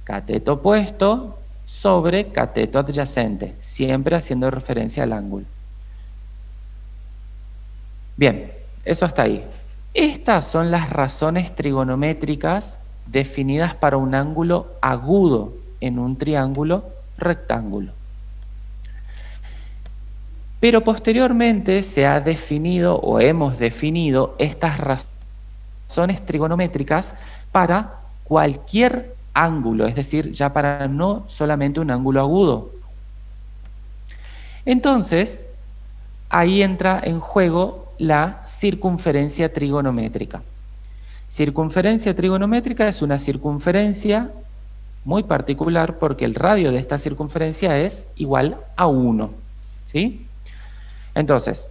cateto opuesto sobre cateto adyacente, siempre haciendo referencia al ángulo. Bien, eso hasta ahí. Estas son las razones trigonométricas definidas para un ángulo agudo en un triángulo rectángulo. Pero posteriormente se ha definido o hemos definido estas razones trigonométricas para cualquier ángulo, es decir, ya para no solamente un ángulo agudo. Entonces, ahí entra en juego la circunferencia trigonométrica. Circunferencia trigonométrica es una circunferencia muy particular porque el radio de esta circunferencia es igual a 1, ¿sí? Entonces,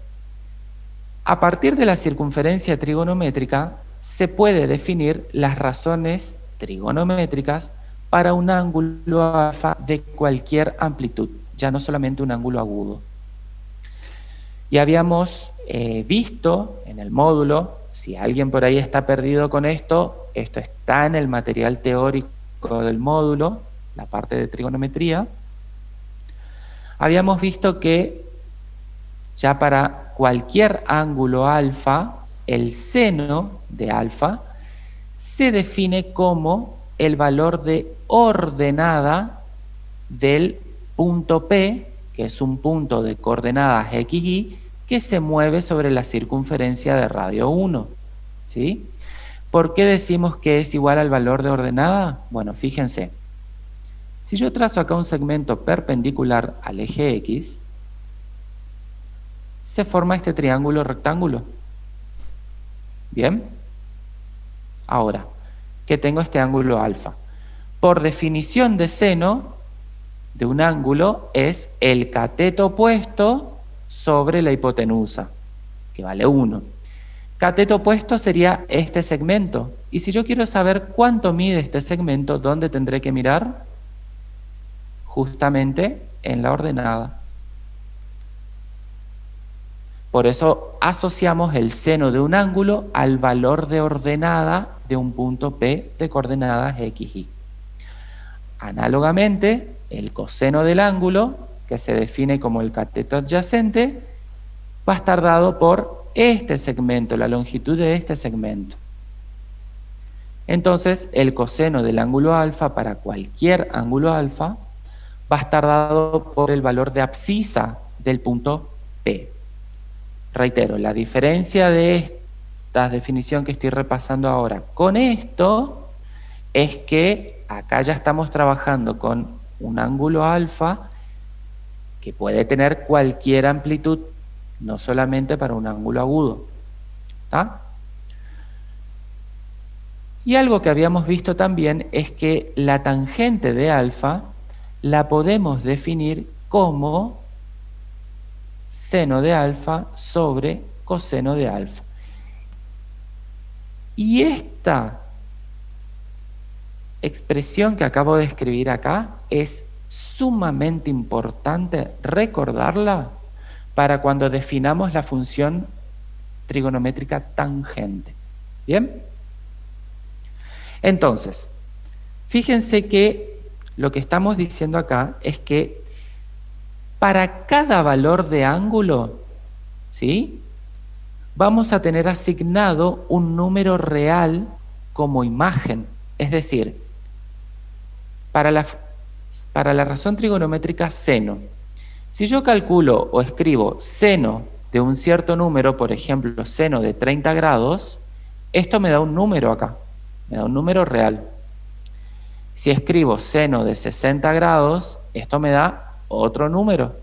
a partir de la circunferencia trigonométrica se puede definir las razones trigonométricas para un ángulo alfa de cualquier amplitud, ya no solamente un ángulo agudo. Y habíamos visto en el módulo, si alguien por ahí está perdido con esto está en el material teórico del módulo, la parte de trigonometría. Habíamos visto que ya para cualquier ángulo alfa, el seno de alfa se define como el valor de ordenada del punto P, que es un punto de coordenadas x, y, que se mueve sobre la circunferencia de radio 1, ¿sí? ¿Por qué decimos que es igual al valor de ordenada? Bueno, fíjense, Si yo trazo acá un segmento perpendicular al eje X, se forma este triángulo rectángulo. ¿Bien? Ahora, que tengo este ángulo alfa. Por definición de seno de un ángulo es el cateto opuesto sobre la hipotenusa, que vale 1. Cateto opuesto sería este segmento. Y si yo quiero saber cuánto mide este segmento, ¿dónde tendré que mirar? Justamente en la ordenada. Por eso asociamos el seno de un ángulo al valor de ordenada de un punto P de coordenadas X, Y. Análogamente, el coseno del ángulo, que se define como el cateto adyacente, va a estar dado por este segmento, la longitud de este segmento. Entonces, el coseno del ángulo alfa para cualquier ángulo alfa va a estar dado por el valor de abscisa del punto P. Reitero, la diferencia de esta definición que estoy repasando ahora con esto es que acá ya estamos trabajando con un ángulo alfa que puede tener cualquier amplitud, no solamente para un ángulo agudo. ¿Está? Y algo que habíamos visto también es que la tangente de alfa la podemos definir como seno de alfa sobre coseno de alfa. Y esta expresión que acabo de escribir acá es sumamente importante recordarla para cuando definamos la función trigonométrica tangente. ¿Bien? Entonces, fíjense que lo que estamos diciendo acá es que para cada valor de ángulo, ¿sí?, vamos a tener asignado un número real como imagen. Es decir, para la razón trigonométrica seno, si yo calculo o escribo seno de un cierto número, por ejemplo, seno de 30 grados, esto me da un número acá, me da un número real. Si escribo seno de 60 grados, esto me da otro número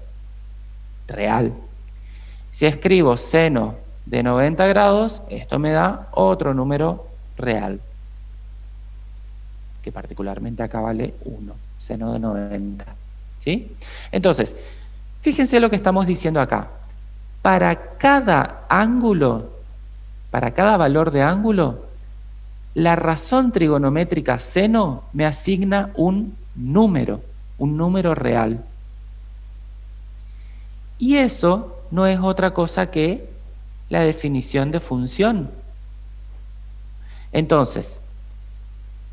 real. Si escribo seno de 90 grados, esto me da otro número real, que particularmente acá vale 1, seno de 90. ¿Sí? Entonces, fíjense lo que estamos diciendo acá. Para cada ángulo, para cada valor de ángulo, la razón trigonométrica seno me asigna un número real. Y eso no es otra cosa que la definición de función. Entonces,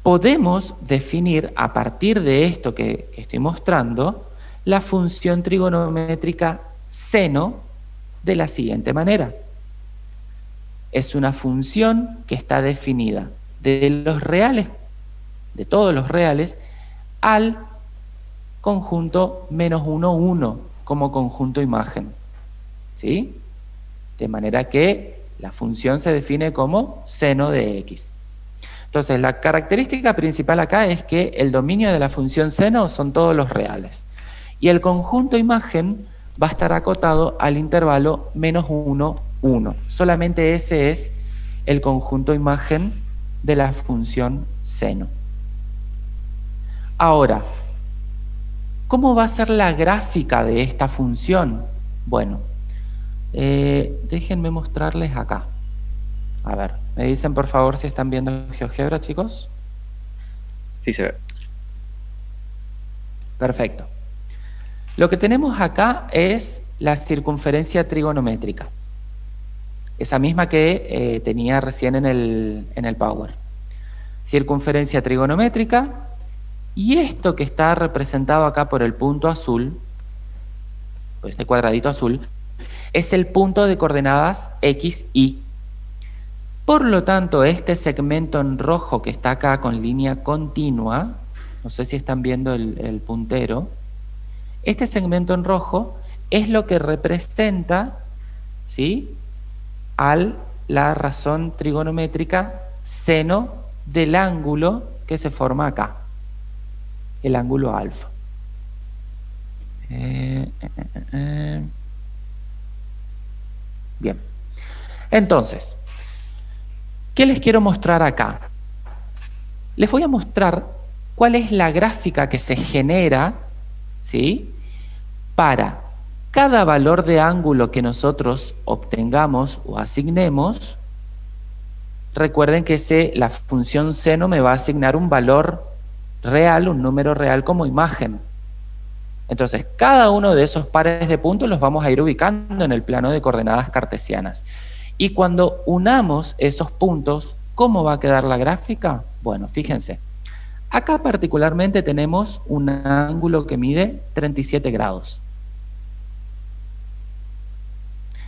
podemos definir a partir de esto que estoy mostrando la función trigonométrica seno de la siguiente manera. Es una función que está definida de los reales, de todos los reales, al conjunto menos 1, 1 como conjunto imagen. ¿Sí? De manera que la función se define como seno de x. Entonces, la característica principal acá es que el dominio de la función seno son todos los reales. Y el conjunto imagen va a estar acotado al intervalo menos 1, 1. Solamente ese es el conjunto imagen de la función seno. Ahora, ¿cómo va a ser la gráfica de esta función? Bueno, déjenme mostrarles acá. A ver, ¿me dicen por favor si están viendo GeoGebra, chicos? Sí, se ve. Perfecto. Lo que tenemos acá es la circunferencia trigonométrica. Esa misma que tenía recién en el Power. Circunferencia trigonométrica. Y esto que está representado acá por el punto azul, por este cuadradito azul, es el punto de coordenadas X, Y. Por lo tanto, este segmento en rojo que está acá con línea continua, no sé si están viendo el puntero, este segmento en rojo es lo que representa, ¿sí?, la razón trigonométrica seno del ángulo que se forma acá. el ángulo alfa. Bien. Entonces, ¿qué les quiero mostrar acá? Les voy a mostrar cuál es la gráfica que se genera, ¿sí?, para cada valor de ángulo que nosotros obtengamos o asignemos. Recuerden que la función seno me va a asignar un valor real, un número real como imagen. Entonces, cada uno de esos pares de puntos los vamos a ir ubicando en el plano de coordenadas cartesianas. Y cuando unamos esos puntos, ¿cómo va a quedar la gráfica? Bueno, fíjense. Acá particularmente tenemos un ángulo que mide 37 grados.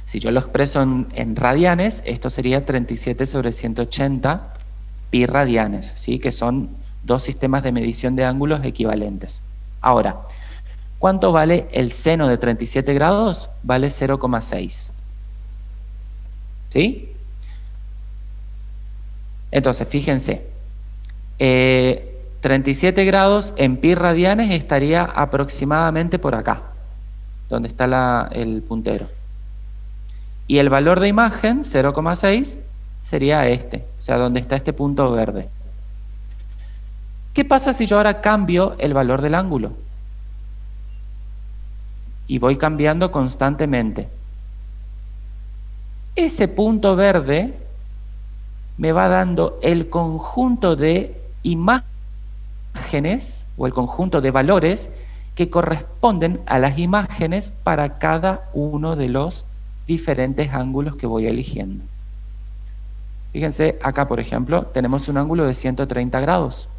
Si yo lo expreso en radianes, esto sería 37 sobre 180 pi radianes, ¿sí?, que son dos sistemas de medición de ángulos equivalentes. Ahora, ¿cuánto vale el seno de 37 grados? Vale 0,6. ¿Sí? Entonces, fíjense, 37 grados en pi radianes estaría aproximadamente por acá, donde está el puntero. Y el valor de imagen, 0,6, sería este, o sea, donde está este punto verde. ¿Qué pasa si yo ahora cambio el valor del ángulo? Y voy cambiando constantemente. Ese punto verde me va dando el conjunto de imágenes o el conjunto de valores que corresponden a las imágenes para cada uno de los diferentes ángulos que voy eligiendo. Fíjense, acá por ejemplo tenemos un ángulo de 130 grados.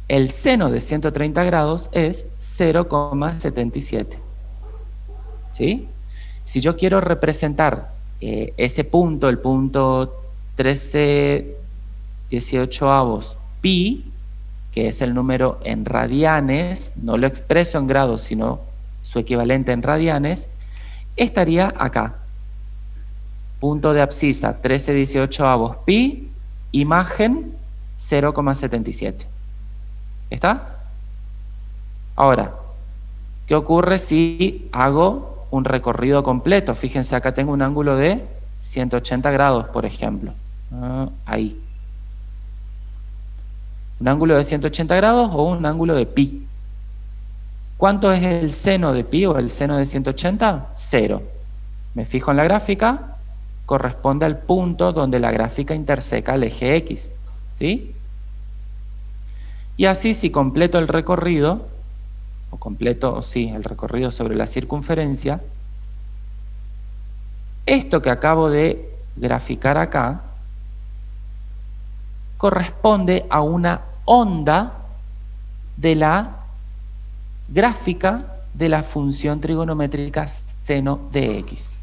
El seno de 130 grados es 0,77. ¿Sí? Si yo quiero representar ese punto, el punto 13/18 pi, que es el número en radianes, no lo expreso en grados, sino su equivalente en radianes, estaría acá. Punto de abscisa 13/18 pi, imagen 0,77. ¿Está? Ahora, ¿qué ocurre si hago un recorrido completo? Fíjense, acá tengo un ángulo de 180 grados, por ejemplo. Ahí. ¿Un ángulo de 180 grados o un ángulo de pi? ¿Cuánto es el seno de pi o el seno de 180? 0. Me fijo en la gráfica, corresponde al punto donde la gráfica interseca el eje X. ¿Sí? Y así, si completo el recorrido, el recorrido sobre la circunferencia, esto que acabo de graficar acá corresponde a una onda de la gráfica de la función trigonométrica seno de X.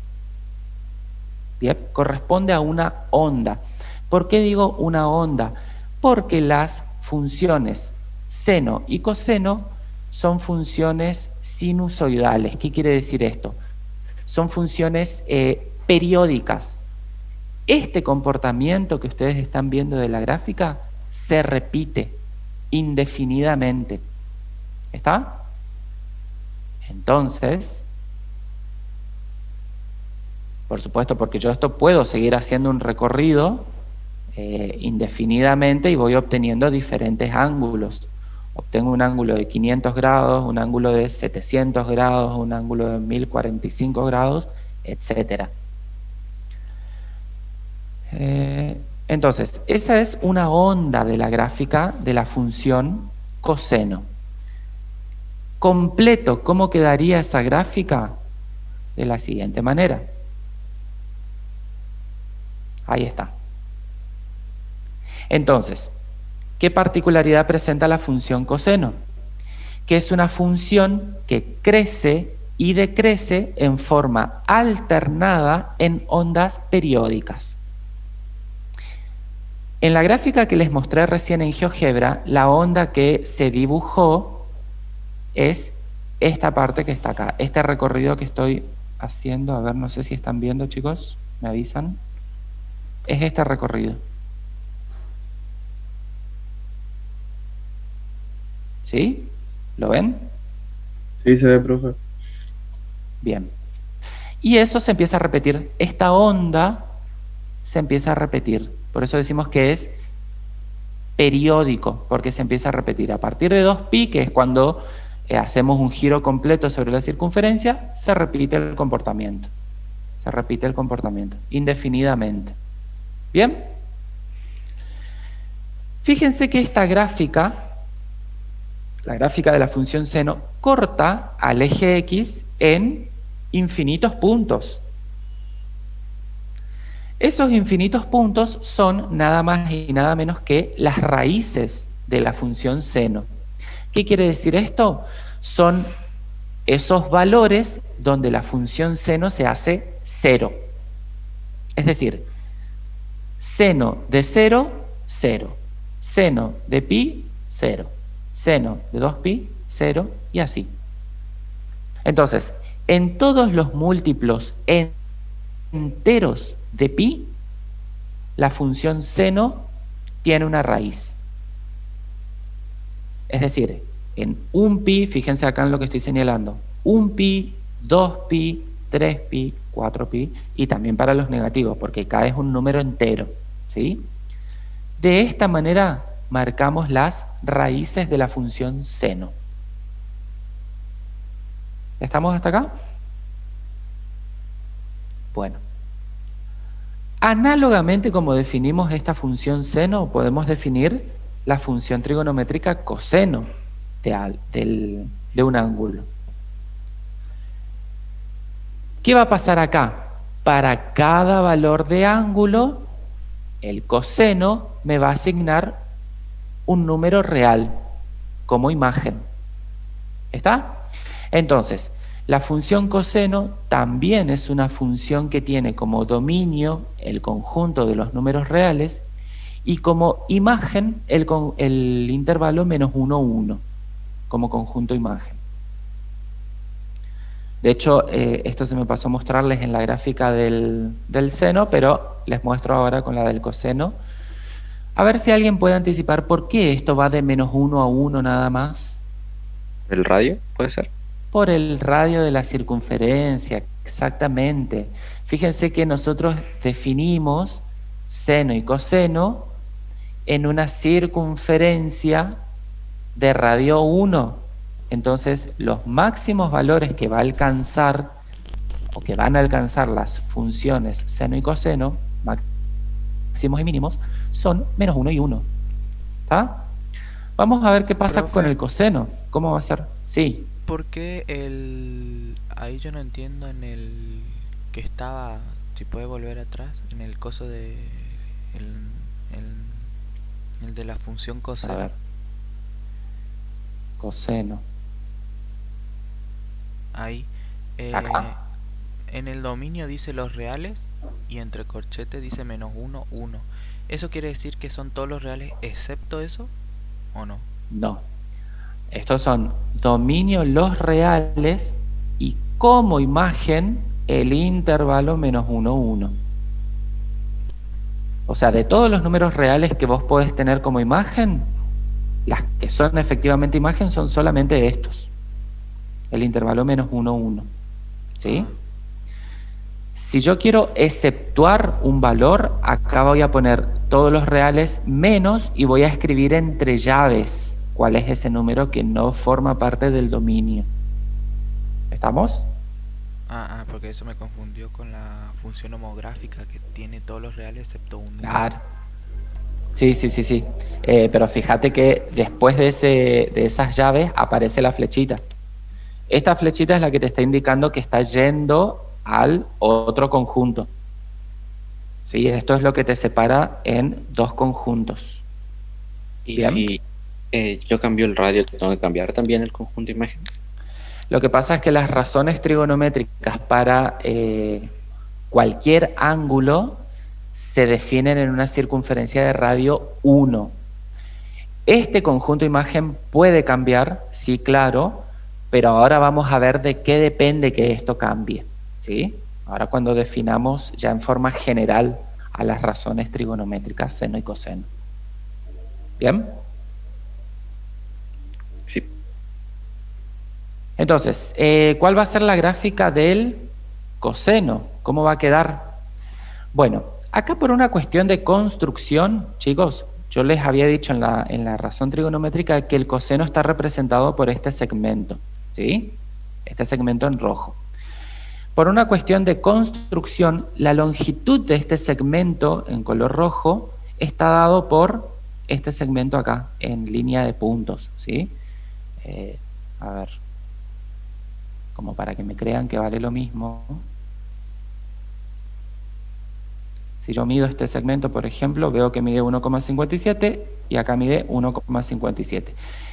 Bien, corresponde a una onda. ¿Por qué digo una onda? Porque las funciones seno y coseno son funciones sinusoidales. ¿Qué quiere decir esto? Son funciones periódicas. Este comportamiento que ustedes están viendo de la gráfica se repite indefinidamente. ¿Está? Entonces, por supuesto, porque yo esto puedo seguir haciendo un recorrido indefinidamente y voy obteniendo diferentes ángulos. Obtengo un ángulo de 500 grados, un ángulo de 700 grados, un ángulo de 1045 grados, etc. Entonces, esa es una onda de la gráfica de la función coseno. Completo, ¿cómo quedaría esa gráfica? De la siguiente manera. Ahí está. Entonces, ¿qué particularidad presenta la función coseno? Que es una función que crece y decrece en forma alternada en ondas periódicas. En la gráfica que les mostré recién en GeoGebra, la onda que se dibujó es esta parte que está acá, este recorrido que estoy haciendo. A ver, no sé si están viendo, chicos, me avisan. Es este recorrido. ¿Sí? ¿Lo ven? Sí, se ve, profe. Bien. Y eso se empieza a repetir. Esta onda se empieza a repetir. Por eso decimos que es periódico, porque se empieza a repetir. A partir de 2pi, que es cuando hacemos un giro completo sobre la circunferencia, se repite el comportamiento. Se repite el comportamiento, indefinidamente. ¿Bien? Fíjense que esta gráfica, la gráfica de la función seno, corta al eje X en infinitos puntos. Esos infinitos puntos son nada más y nada menos que las raíces de la función seno. ¿Qué quiere decir esto? Son esos valores donde la función seno se hace 0. Es decir, seno de 0, 0. Seno de pi, 0. Seno de 2pi, 0, y así. Entonces, en todos los múltiplos enteros de pi, la función seno tiene una raíz. Es decir, en 1pi, fíjense acá en lo que estoy señalando, 1pi, 2pi, 3pi, 4pi, y también para los negativos, porque K es un número entero, ¿sí? De esta manera marcamos las raíces de la función seno. ¿Estamos hasta acá? Bueno. Análogamente, como definimos esta función seno, podemos definir la función trigonométrica coseno de un ángulo. ¿Qué va a pasar acá? Para cada valor de ángulo, el coseno me va a asignar un número real como imagen. ¿Está? Entonces, la función coseno también es una función que tiene como dominio el conjunto de los números reales y como imagen el intervalo -1, 1, como conjunto imagen. De hecho, esto se me pasó a mostrarles en la gráfica del seno, pero les muestro ahora con la del coseno. A ver si alguien puede anticipar por qué esto va de -1 a 1 nada más. ¿El radio puede ser? Por el radio de la circunferencia, exactamente. Fíjense que nosotros definimos seno y coseno en una circunferencia de radio 1. Entonces, los máximos valores que va a alcanzar o que van a alcanzar las funciones seno y coseno, máximos y mínimos, son -1 y 1. ¿Está? Vamos a ver qué pasa con el coseno. ¿Cómo va a ser? Sí. ¿Por qué ahí yo no entiendo en el que estaba, si puede volver atrás, en el coso de el de la función coseno? A ver. Coseno. Ahí. Acá. En el dominio dice los reales y entre corchetes dice -1, 1. ¿Eso quiere decir que son todos los reales excepto eso? ¿O no? No. Estos son dominio los reales y como imagen el intervalo -1, 1. O sea, de todos los números reales que vos podés tener como imagen, las que son efectivamente imagen son solamente estos. El intervalo -1, 1. ¿Sí? Si yo quiero exceptuar un valor, acá voy a poner todos los reales menos y voy a escribir entre llaves cuál es ese número que no forma parte del dominio. ¿Estamos? Porque eso me confundió con la función homográfica que tiene todos los reales excepto un número. Claro. Sí. Pero fíjate que después de esas llaves aparece la flechita. Esta flechita es la que te está indicando que está yendo al otro conjunto. ¿Sí? Esto es lo que te separa en dos conjuntos. Y ¿bien? si yo cambio el radio, ¿tengo que cambiar también el conjunto de imagen? Lo que pasa es que las razones trigonométricas para cualquier ángulo se definen en una circunferencia de radio 1. Este conjunto de imagen puede cambiar, sí, claro, pero ahora vamos a ver de qué depende que esto cambie, ¿sí? Ahora cuando definamos ya en forma general a las razones trigonométricas seno y coseno. ¿Bien? Sí. Entonces, ¿cuál va a ser la gráfica del coseno? ¿Cómo va a quedar? Bueno, acá por una cuestión de construcción, chicos, yo les había dicho en la razón trigonométrica que el coseno está representado por este segmento, ¿sí? Este segmento en rojo. Por una cuestión de construcción, la longitud de este segmento en color rojo está dado por este segmento acá, en línea de puntos, ¿sí? A ver, como para que me crean que vale lo mismo. Si yo mido este segmento, por ejemplo, veo que mide 1,57 y acá mide 1,57.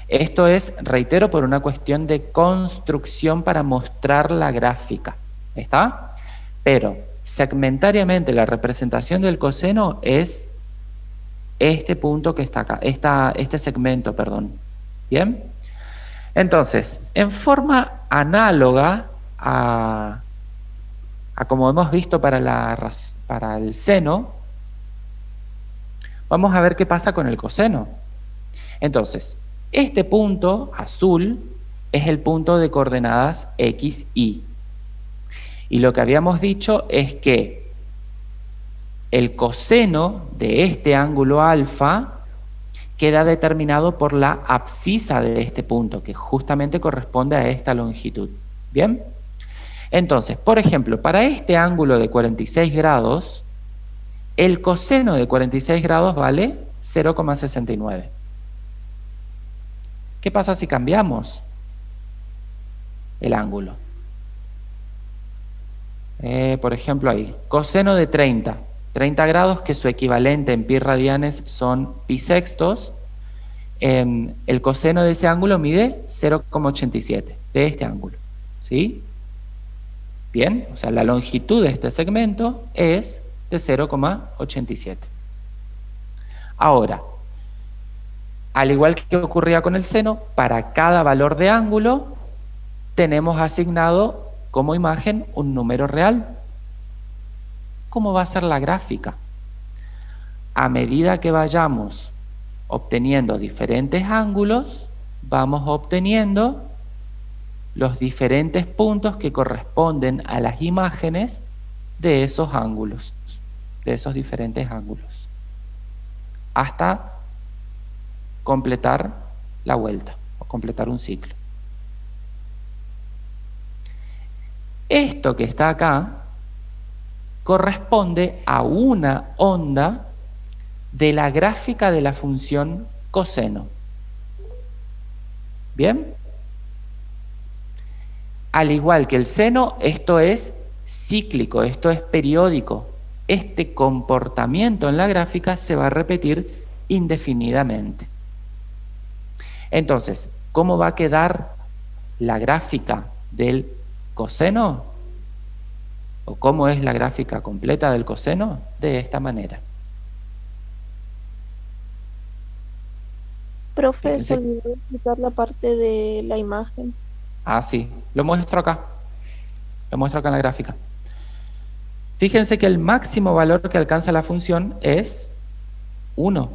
Esto es, reitero, por una cuestión de construcción para mostrar la gráfica. ¿Está? Pero segmentariamente la representación del coseno es este punto que está acá, este segmento, perdón. ¿Bien? Entonces, en forma análoga a como hemos visto para el seno, vamos a ver qué pasa con el coseno. Entonces, este punto azul es el punto de coordenadas x, y. Y lo que habíamos dicho es que el coseno de este ángulo alfa queda determinado por la abscisa de este punto, que justamente corresponde a esta longitud. ¿Bien? Entonces, por ejemplo, para este ángulo de 46 grados, el coseno de 46 grados vale 0,69. ¿Qué pasa si cambiamos el ángulo? Por ejemplo ahí, coseno de 30 grados, que su equivalente en pi radianes son pi sextos, el coseno de ese ángulo mide 0,87 de este ángulo, ¿sí? Bien, o sea, la longitud de este segmento es de 0,87. Ahora, al igual que ocurría con el seno, para cada valor de ángulo tenemos asignado como imagen un número real. ¿Cómo va a ser la gráfica? A medida que vayamos obteniendo diferentes ángulos, vamos obteniendo los diferentes puntos que corresponden a las imágenes de esos ángulos, de esos diferentes ángulos, hasta completar la vuelta o completar un ciclo. Esto que está acá corresponde a una onda de la gráfica de la función coseno. ¿Bien? Al igual que el seno, esto es cíclico, esto es periódico. Este comportamiento en la gráfica se va a repetir indefinidamente. Entonces, ¿cómo va a quedar la gráfica del coseno? ¿O cómo es la gráfica completa del coseno? De esta manera. Profe, se olvidó explicar la parte de la imagen. Ah, sí, lo muestro acá. Lo muestro acá en la gráfica. Fíjense que el máximo valor que alcanza la función es 1.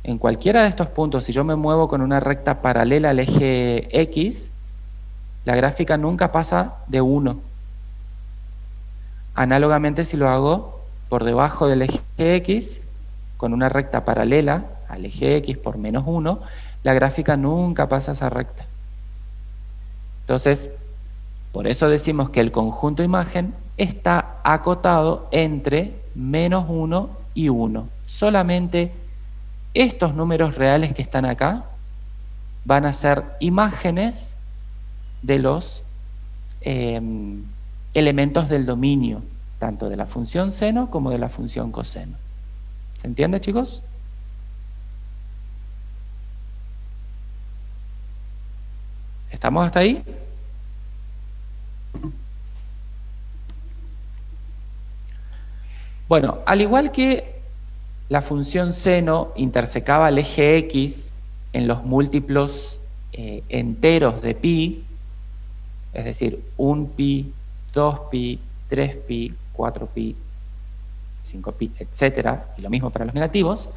En cualquiera de estos puntos, si yo me muevo con una recta paralela al eje X, la gráfica nunca pasa de 1. Análogamente, si lo hago por debajo del eje X, con una recta paralela al eje X por menos 1, la gráfica nunca pasa esa recta. Entonces, por eso decimos que el conjunto imagen está acotado entre menos 1 y 1. Solamente estos números reales que están acá van a ser imágenes de los elementos del dominio, tanto de la función seno como de la función coseno. ¿Se entiende, chicos? ¿Estamos hasta ahí? Bueno, al igual que la función seno intersecaba el eje X en los múltiplos enteros de pi, es decir, 1pi, 2pi, 3pi, 4pi, 5pi, etc., y lo mismo para los negativos,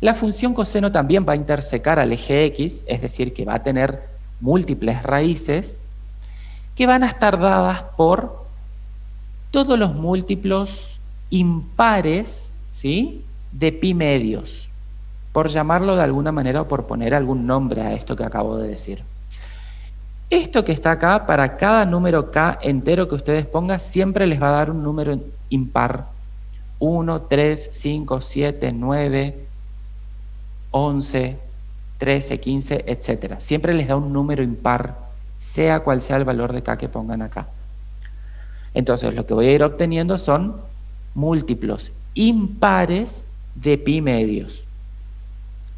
la función coseno también va a intersecar al eje X, es decir, que va a tener múltiples raíces que van a estar dadas por todos los múltiplos impares, ¿sí?, de pi medios, por llamarlo de alguna manera o por poner algún nombre a esto que acabo de decir. Esto que está acá, para cada número k entero que ustedes pongan, siempre les va a dar un número impar. 1, 3, 5, 7, 9, 11, 13, 15, etc. Siempre les da un número impar, sea cual sea el valor de k que pongan acá. Entonces, lo que voy a ir obteniendo son múltiplos impares de pi medios.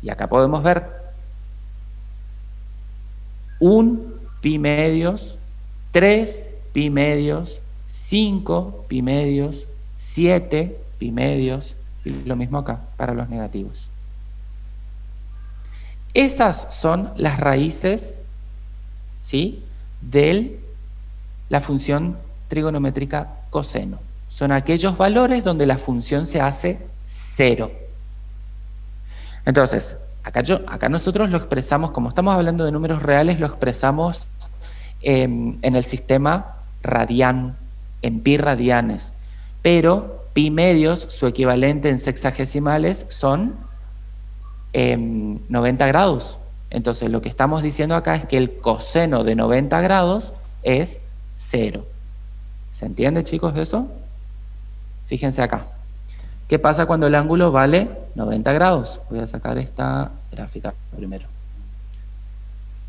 Y acá podemos ver 1 pi medios, 3 pi medios, 5 pi medios, 7 pi medios, y lo mismo acá para los negativos. Esas son las raíces, ¿sí?, de la función trigonométrica coseno. Son aquellos valores donde la función se hace 0. Entonces, acá nosotros lo expresamos, como estamos hablando de números reales, lo expresamos en el sistema radian, en pi radianes. Pero pi medios, su equivalente en sexagesimales, son 90 grados. Entonces, lo que estamos diciendo acá es que el coseno de 90 grados es 0. ¿Se entiende, chicos, eso? Fíjense acá. ¿Qué pasa cuando el ángulo vale 90 grados? Voy a sacar esta gráfica primero.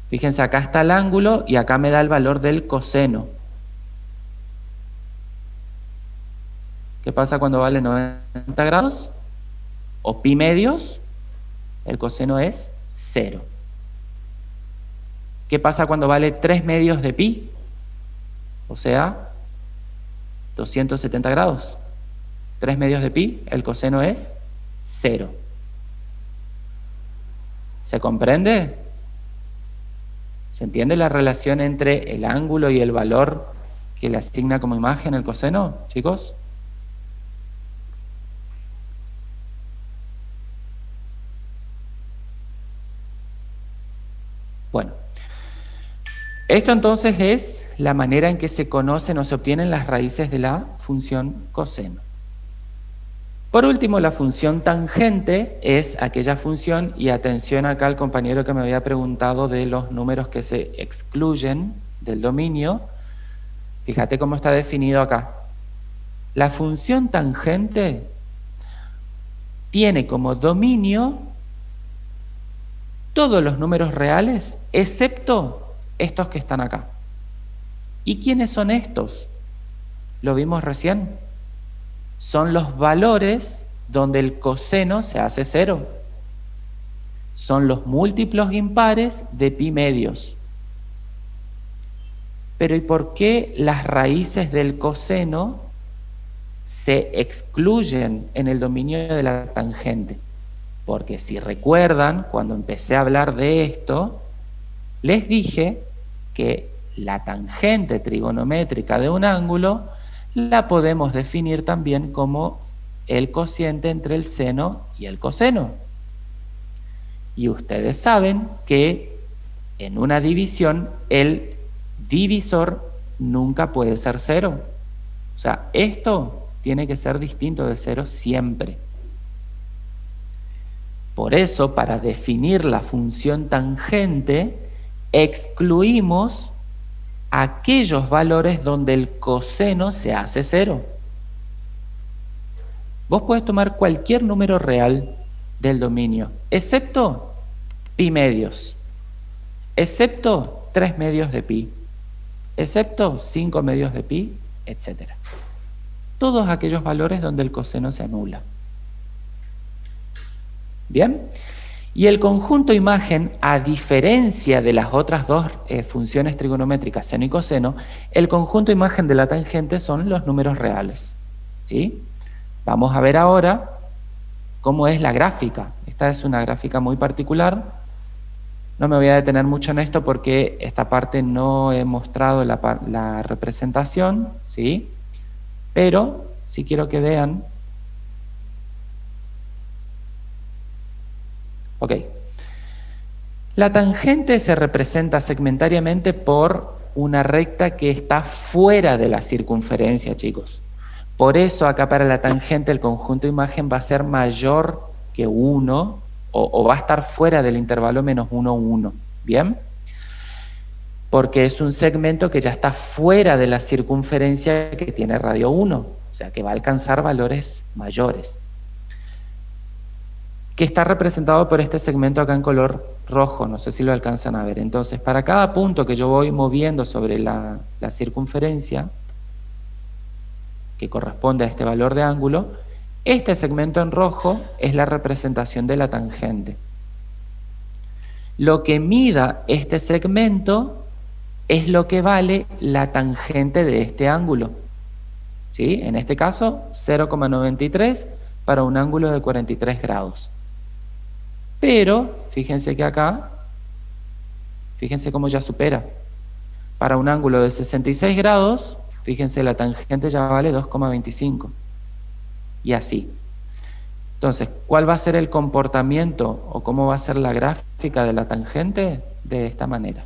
Fíjense, acá está el ángulo y acá me da el valor del coseno. ¿Qué pasa cuando vale 90 grados? O pi medios, el coseno es 0. ¿Qué pasa cuando vale 3 medios de pi? O sea, 270 grados. 3 medios de pi, el coseno es 0. ¿Se comprende? ¿Se entiende la relación entre el ángulo y el valor que le asigna como imagen el coseno, chicos? Bueno, esto entonces es la manera en que se conocen o se obtienen las raíces de la función coseno. Por último, la función tangente es aquella función, y atención acá al compañero que me había preguntado de los números que se excluyen del dominio. Fíjate cómo está definido acá. La función tangente tiene como dominio todos los números reales, excepto estos que están acá. ¿Y quiénes son estos? Lo vimos recién. Son los valores donde el coseno se hace 0. Son los múltiplos impares de pi medios. Pero ¿y por qué las raíces del coseno se excluyen en el dominio de la tangente? Porque si recuerdan, cuando empecé a hablar de esto, les dije que la tangente trigonométrica de un ángulo la podemos definir también como el cociente entre el seno y el coseno. Y ustedes saben que en una división el divisor nunca puede ser 0. O sea, esto tiene que ser distinto de 0 siempre. Por eso, para definir la función tangente, excluimos aquellos valores donde el coseno se hace 0. Vos podés tomar cualquier número real del dominio, excepto pi medios, excepto 3 medios de pi, excepto 5 medios de pi, etc. Todos aquellos valores donde el coseno se anula. ¿Bien? Y el conjunto imagen, a diferencia de las otras dos funciones trigonométricas, seno y coseno, el conjunto imagen de la tangente son los números reales. ¿Sí? Vamos a ver ahora cómo es la gráfica. Esta es una gráfica muy particular. No me voy a detener mucho en esto porque esta parte no he mostrado la representación, ¿sí? Pero sí quiero que vean. Ok. La tangente se representa segmentariamente por una recta que está fuera de la circunferencia, chicos. Por eso acá para la tangente el conjunto de imagen va a ser mayor que 1 o va a estar fuera del intervalo menos 1, 1. ¿Bien? Porque es un segmento que ya está fuera de la circunferencia que tiene radio 1. O sea, que va a alcanzar valores mayores. Que está representado por este segmento acá en color rojo. No sé si lo alcanzan a ver. Entonces, para cada punto que yo voy moviendo sobre la circunferencia, que corresponde a este valor de ángulo, este segmento en rojo es la representación de la tangente. Lo que mida este segmento es lo que vale la tangente de este ángulo. ¿Sí? En este caso, 0,93 para un ángulo de 43 grados. Pero, fíjense que acá, fíjense cómo ya supera. Para un ángulo de 66 grados, fíjense, la tangente ya vale 2,25. Y así. Entonces, ¿cuál va a ser el comportamiento o cómo va a ser la gráfica de la tangente? De esta manera.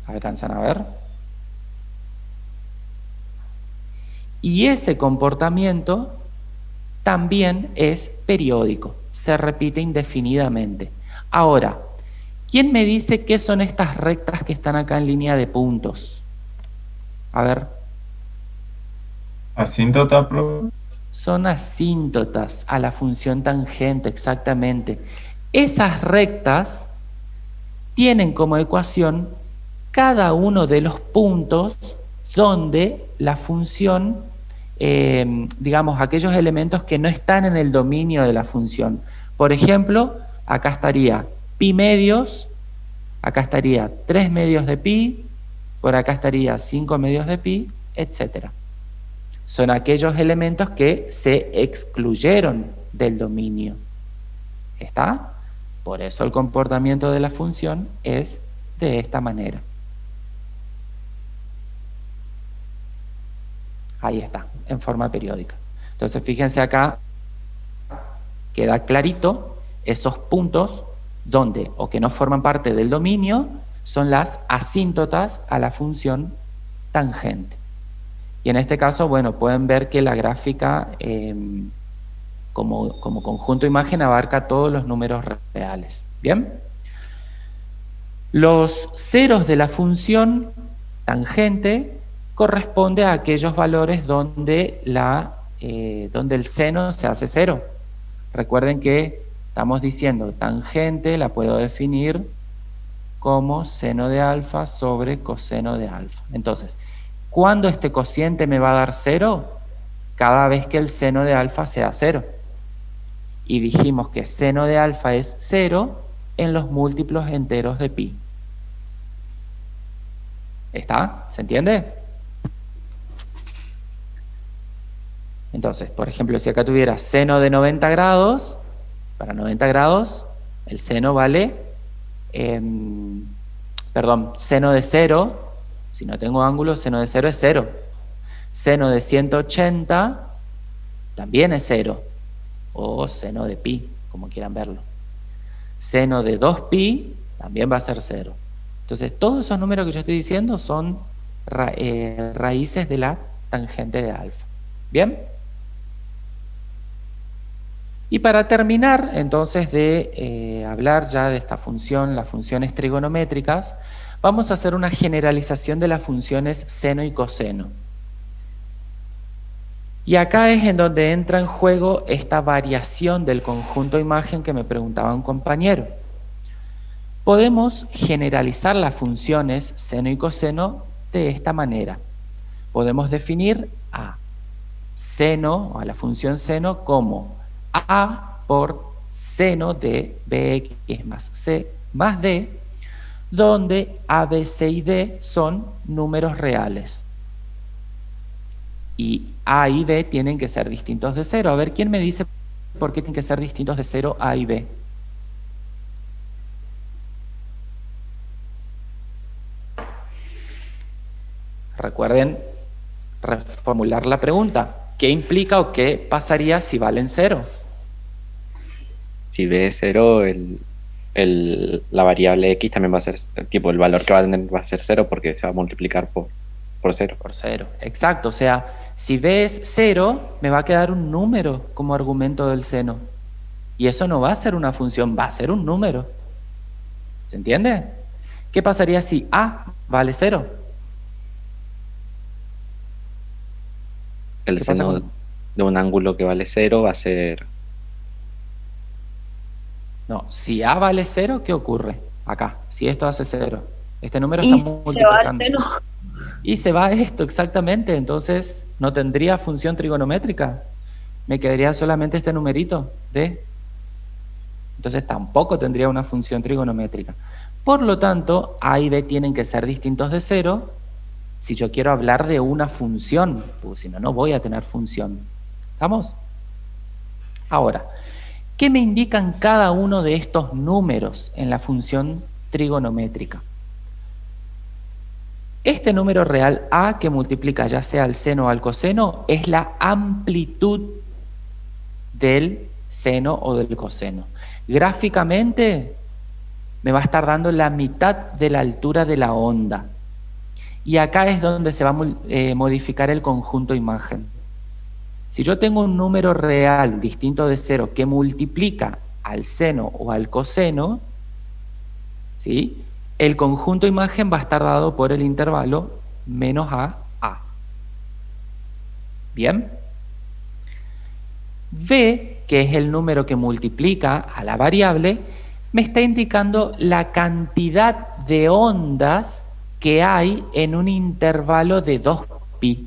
¿Alcanzan a ver? Y ese comportamiento también es periódico, se repite indefinidamente. Ahora, ¿quién me dice qué son estas rectas que están acá en línea de puntos? A ver. ¿Asíntota, profe? Son asíntotas a la función tangente, exactamente. Esas rectas tienen como ecuación cada uno de los puntos donde la función, digamos, aquellos elementos que no están en el dominio de la función. Por ejemplo, acá estaría pi medios, acá estaría 3 medios de pi, por acá estaría 5 medios de pi, etc. Son aquellos elementos que se excluyeron del dominio. ¿Está? Por eso el comportamiento de la función es de esta manera. Ahí está, en forma periódica. Entonces, fíjense acá, queda clarito esos puntos donde, o que no forman parte del dominio, son las asíntotas a la función tangente. Y en este caso, bueno, pueden ver que la gráfica como conjunto de imagen abarca todos los números reales. ¿Bien? Los ceros de la función tangente corresponde a aquellos valores donde el seno se hace cero. Recuerden que estamos diciendo tangente la puedo definir como seno de alfa sobre coseno de alfa. Entonces, ¿cuándo este cociente me va a dar cero? Cada vez que el seno de alfa sea cero. Y dijimos que seno de alfa es 0 en los múltiplos enteros de pi. ¿Está? ¿Se entiende? Entonces, por ejemplo, si acá tuviera seno de 90 grados, para 90 grados, el seno vale, seno de 0, si no tengo ángulo, seno de 0 es 0. Seno de 180 también es 0, o seno de pi, como quieran verlo. Seno de 2pi también va a ser 0. Entonces, todos esos números que yo estoy diciendo son raíces de la tangente de alfa. ¿Bien? Y para terminar, entonces, de hablar ya de esta función, las funciones trigonométricas, vamos a hacer una generalización de las funciones seno y coseno. Y acá es en donde entra en juego esta variación del conjunto de imagen que me preguntaba un compañero. Podemos generalizar las funciones seno y coseno de esta manera. Podemos definir a la función seno como a por seno de bx más c más d, donde a, b, c y d son números reales. Y a y b tienen que ser distintos de 0. A ver, ¿quién me dice por qué tienen que ser distintos de 0 a y b? Recuerden reformular la pregunta. ¿Qué implica o qué pasaría si valen 0? si b es 0, la variable x también va a ser, tipo, el valor que va a tener va a ser 0 porque se va a multiplicar por 0. Por 0, exacto. O sea, si b es 0, me va a quedar un número como argumento del seno. Y eso no va a ser una función, va a ser un número. ¿Se entiende? ¿Qué pasaría si a vale 0? El seno de un ángulo que vale 0 va a ser... No, si a vale 0, ¿qué ocurre? Acá, si esto hace 0. Este número Y está se va al multiplicando. seno. Y se va esto, exactamente. Entonces, no tendría función trigonométrica. Me quedaría solamente este numerito, d. Entonces, tampoco tendría una función trigonométrica. Por lo tanto, a y b tienen que ser distintos de 0 si yo quiero hablar de una función, porque si no, no voy a tener función. ¿Estamos? Ahora, ¿qué me indican cada uno de estos números en la función trigonométrica? Este número real a que multiplica ya sea al seno o al coseno es la amplitud del seno o del coseno. Gráficamente me va a estar dando la mitad de la altura de la onda. Y acá es donde se va a modificar el conjunto imagen. Si yo tengo un número real distinto de 0 que multiplica al seno o al coseno, ¿sí?, el conjunto imagen va a estar dado por el intervalo menos a. ¿Bien? B, que es el número que multiplica a la variable, me está indicando la cantidad de ondas que hay en un intervalo de 2pi.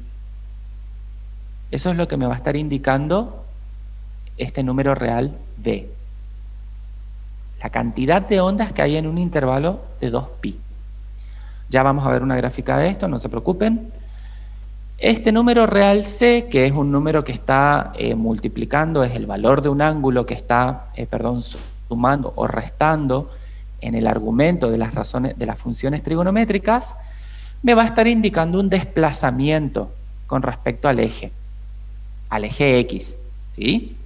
Eso es lo que me va a estar indicando este número real B. La cantidad de ondas que hay en un intervalo de 2pi. Ya vamos a ver una gráfica de esto, no se preocupen. Este número real C, que es un número que está multiplicando, es el valor de un ángulo que está, sumando o restando en el argumento de las razones de las funciones trigonométricas, me va a estar indicando un desplazamiento con respecto al eje X, ¿sí?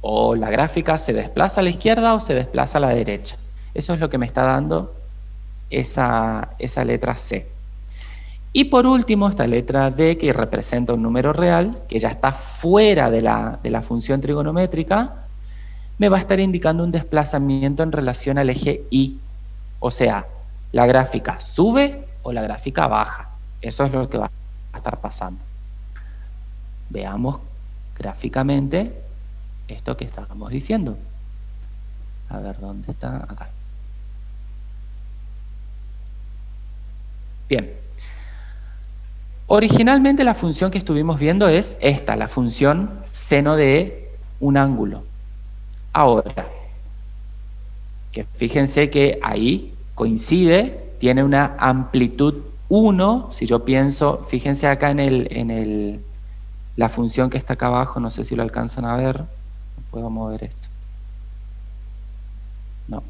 O la gráfica se desplaza a la izquierda o se desplaza a la derecha. Eso es lo que me está dando esa letra C. Y por último, esta letra D, que representa un número real, que ya está fuera de la función trigonométrica, me va a estar indicando un desplazamiento en relación al eje Y. O sea, la gráfica sube o la gráfica baja. Eso es lo que va a estar pasando. Veamos gráficamente esto que estábamos diciendo. A ver, ¿dónde está? Acá. Bien. Originalmente la función que estuvimos viendo es esta, la función seno de un ángulo. Ahora, que fíjense que ahí coincide, tiene una amplitud 1. Si yo pienso, fíjense acá en la función que está acá abajo, no sé si lo alcanzan a ver. Puedo mover esto. No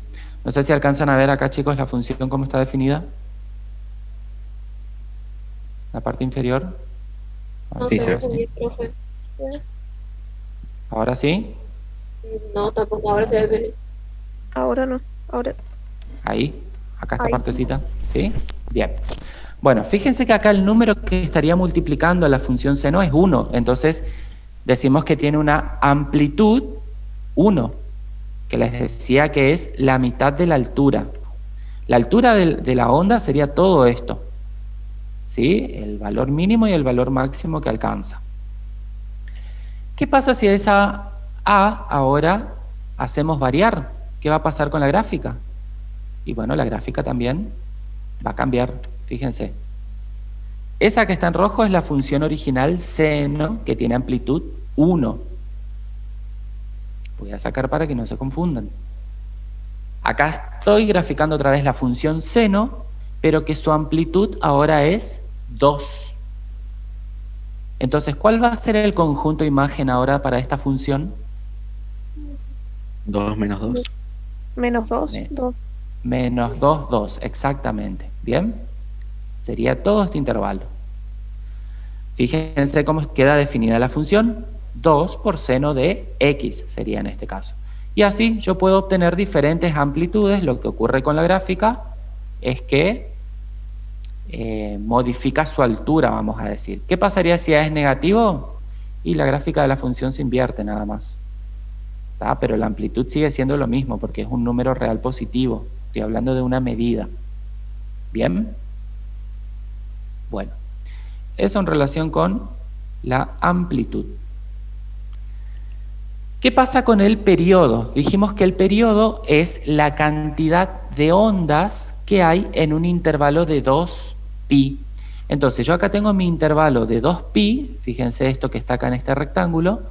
sé si alcanzan a ver acá, chicos, la función cómo está definida. La parte inferior. No Sí, se ve sí. muy bien, profe. ¿Ahora sí? No, tampoco, ahora se ve bien. Ahora no, ahora. Ahí, acá esta Ahí partecita. ¿Sí? Bien. Bueno, fíjense que acá el número que estaría multiplicando a la función seno es 1. Entonces, decimos que tiene una amplitud 1, que les decía que es la mitad de la altura. La altura de la onda sería todo esto, ¿sí? El valor mínimo y el valor máximo que alcanza. ¿Qué pasa si esa A ahora hacemos variar? ¿Qué va a pasar con la gráfica? Y bueno, la gráfica también va a cambiar, fíjense. Esa que está en rojo es la función original seno, que tiene amplitud 1. Voy a sacar para que no se confundan. Acá estoy graficando otra vez la función seno, pero que su amplitud ahora es 2. Entonces, ¿cuál va a ser el conjunto imagen ahora para esta función? 2 menos 2. Menos 2, 2. Menos 2, 2, exactamente. ¿Bien? Sería todo este intervalo. Fíjense cómo queda definida la función. 2 por seno de x sería en este caso. Y así yo puedo obtener diferentes amplitudes. Lo que ocurre con la gráfica es que modifica su altura, vamos a decir. ¿Qué pasaría si A es negativo? Y la gráfica de la función se invierte nada más. ¿Tá? Pero la amplitud sigue siendo lo mismo porque es un número real positivo. Estoy hablando de una medida. ¿Bien? Bueno, eso en relación con la amplitud. ¿Qué pasa con el periodo? Dijimos que el periodo es la cantidad de ondas que hay en un intervalo de 2pi. Entonces yo acá tengo mi intervalo de 2pi, fíjense esto que está acá en este rectángulo.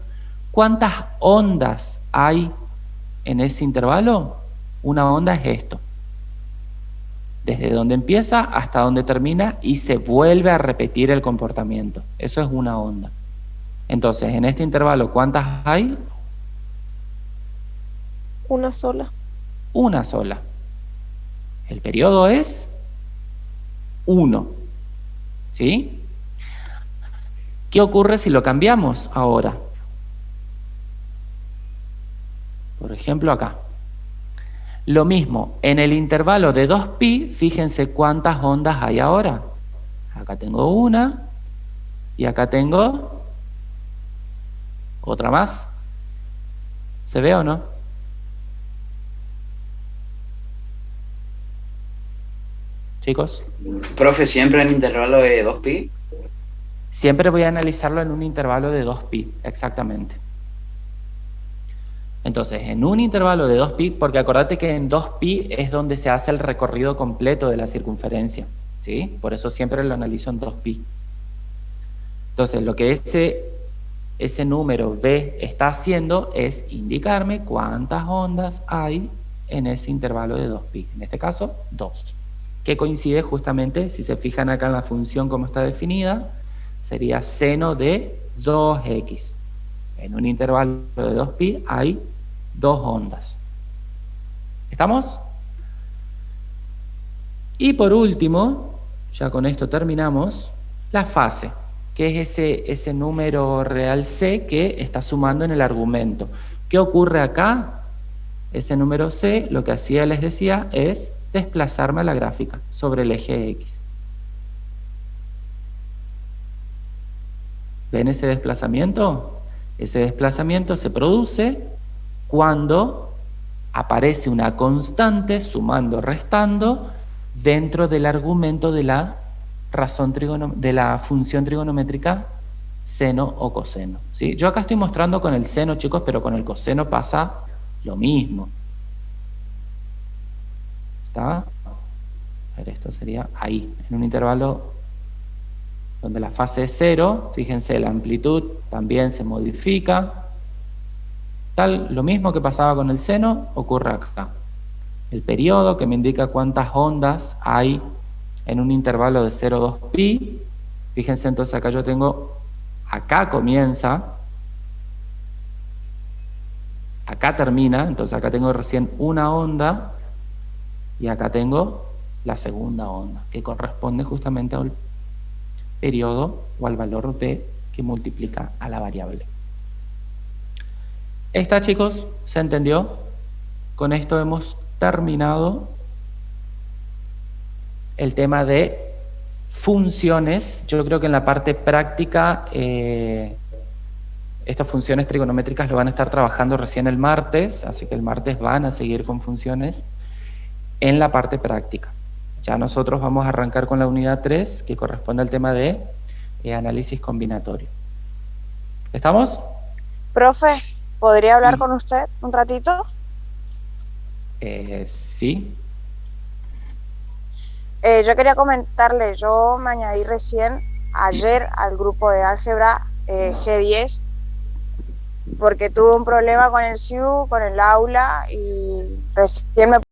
¿Cuántas ondas hay en ese intervalo? Una onda es esto. Desde donde empieza hasta donde termina y se vuelve a repetir el comportamiento. Eso es una onda. Entonces, en este intervalo, ¿cuántas hay? Una sola. Una sola. El periodo es 1. ¿Sí? ¿Qué ocurre si lo cambiamos ahora? Por ejemplo, acá. Lo mismo, en el intervalo de 2pi, fíjense cuántas ondas hay ahora. Acá tengo una y acá tengo otra más. ¿Se ve o no? Chicos. Profe, ¿siempre en intervalo de 2pi? Siempre voy a analizarlo en un intervalo de 2pi, exactamente. Entonces, en un intervalo de 2pi, porque acordate que en 2pi es donde se hace el recorrido completo de la circunferencia, ¿sí? Por eso siempre lo analizo en 2pi. Entonces, lo que ese número b está haciendo es indicarme cuántas ondas hay en ese intervalo de 2pi. En este caso, 2. Que coincide justamente, si se fijan acá en la función como está definida, sería seno de 2x. En un intervalo de 2pi hay 2 ondas. ¿Estamos? Y por último, ya con esto terminamos, la fase, que es ese número real c que está sumando en el argumento. ¿Qué ocurre acá? Ese número c, lo que hacía, les decía, es desplazarme a la gráfica sobre el eje x. ¿Ven ese desplazamiento? Ese desplazamiento se produce cuando aparece una constante sumando, restando dentro del argumento de la función trigonométrica seno o coseno, ¿sí? Yo acá estoy mostrando con el seno, chicos, pero con el coseno pasa lo mismo. ¿Está? A ver, esto sería ahí, en un intervalo donde la fase es 0, fíjense, la amplitud también se modifica. Lo mismo que pasaba con el seno, ocurre acá. El periodo, que me indica cuántas ondas hay en un intervalo de 0 a 2pi. Fíjense, entonces acá yo tengo, acá comienza, acá termina, entonces acá tengo recién una onda, y acá tengo la segunda onda, que corresponde justamente al periodo o al valor b que multiplica a la variable. ¿Esta, chicos, se entendió? Con esto hemos terminado el tema de funciones. Yo creo que en la parte práctica estas funciones trigonométricas lo van a estar trabajando recién el martes, así que el martes van a seguir con funciones en la parte práctica. Ya nosotros vamos a arrancar con la unidad 3, que corresponde al tema de análisis combinatorio. ¿Estamos? Profe, ¿podría hablar Sí. con usted un ratito? Sí. Yo quería comentarle, yo me añadí recién ayer al grupo de álgebra G10 porque tuve un problema con el SIU, con el aula, y recién me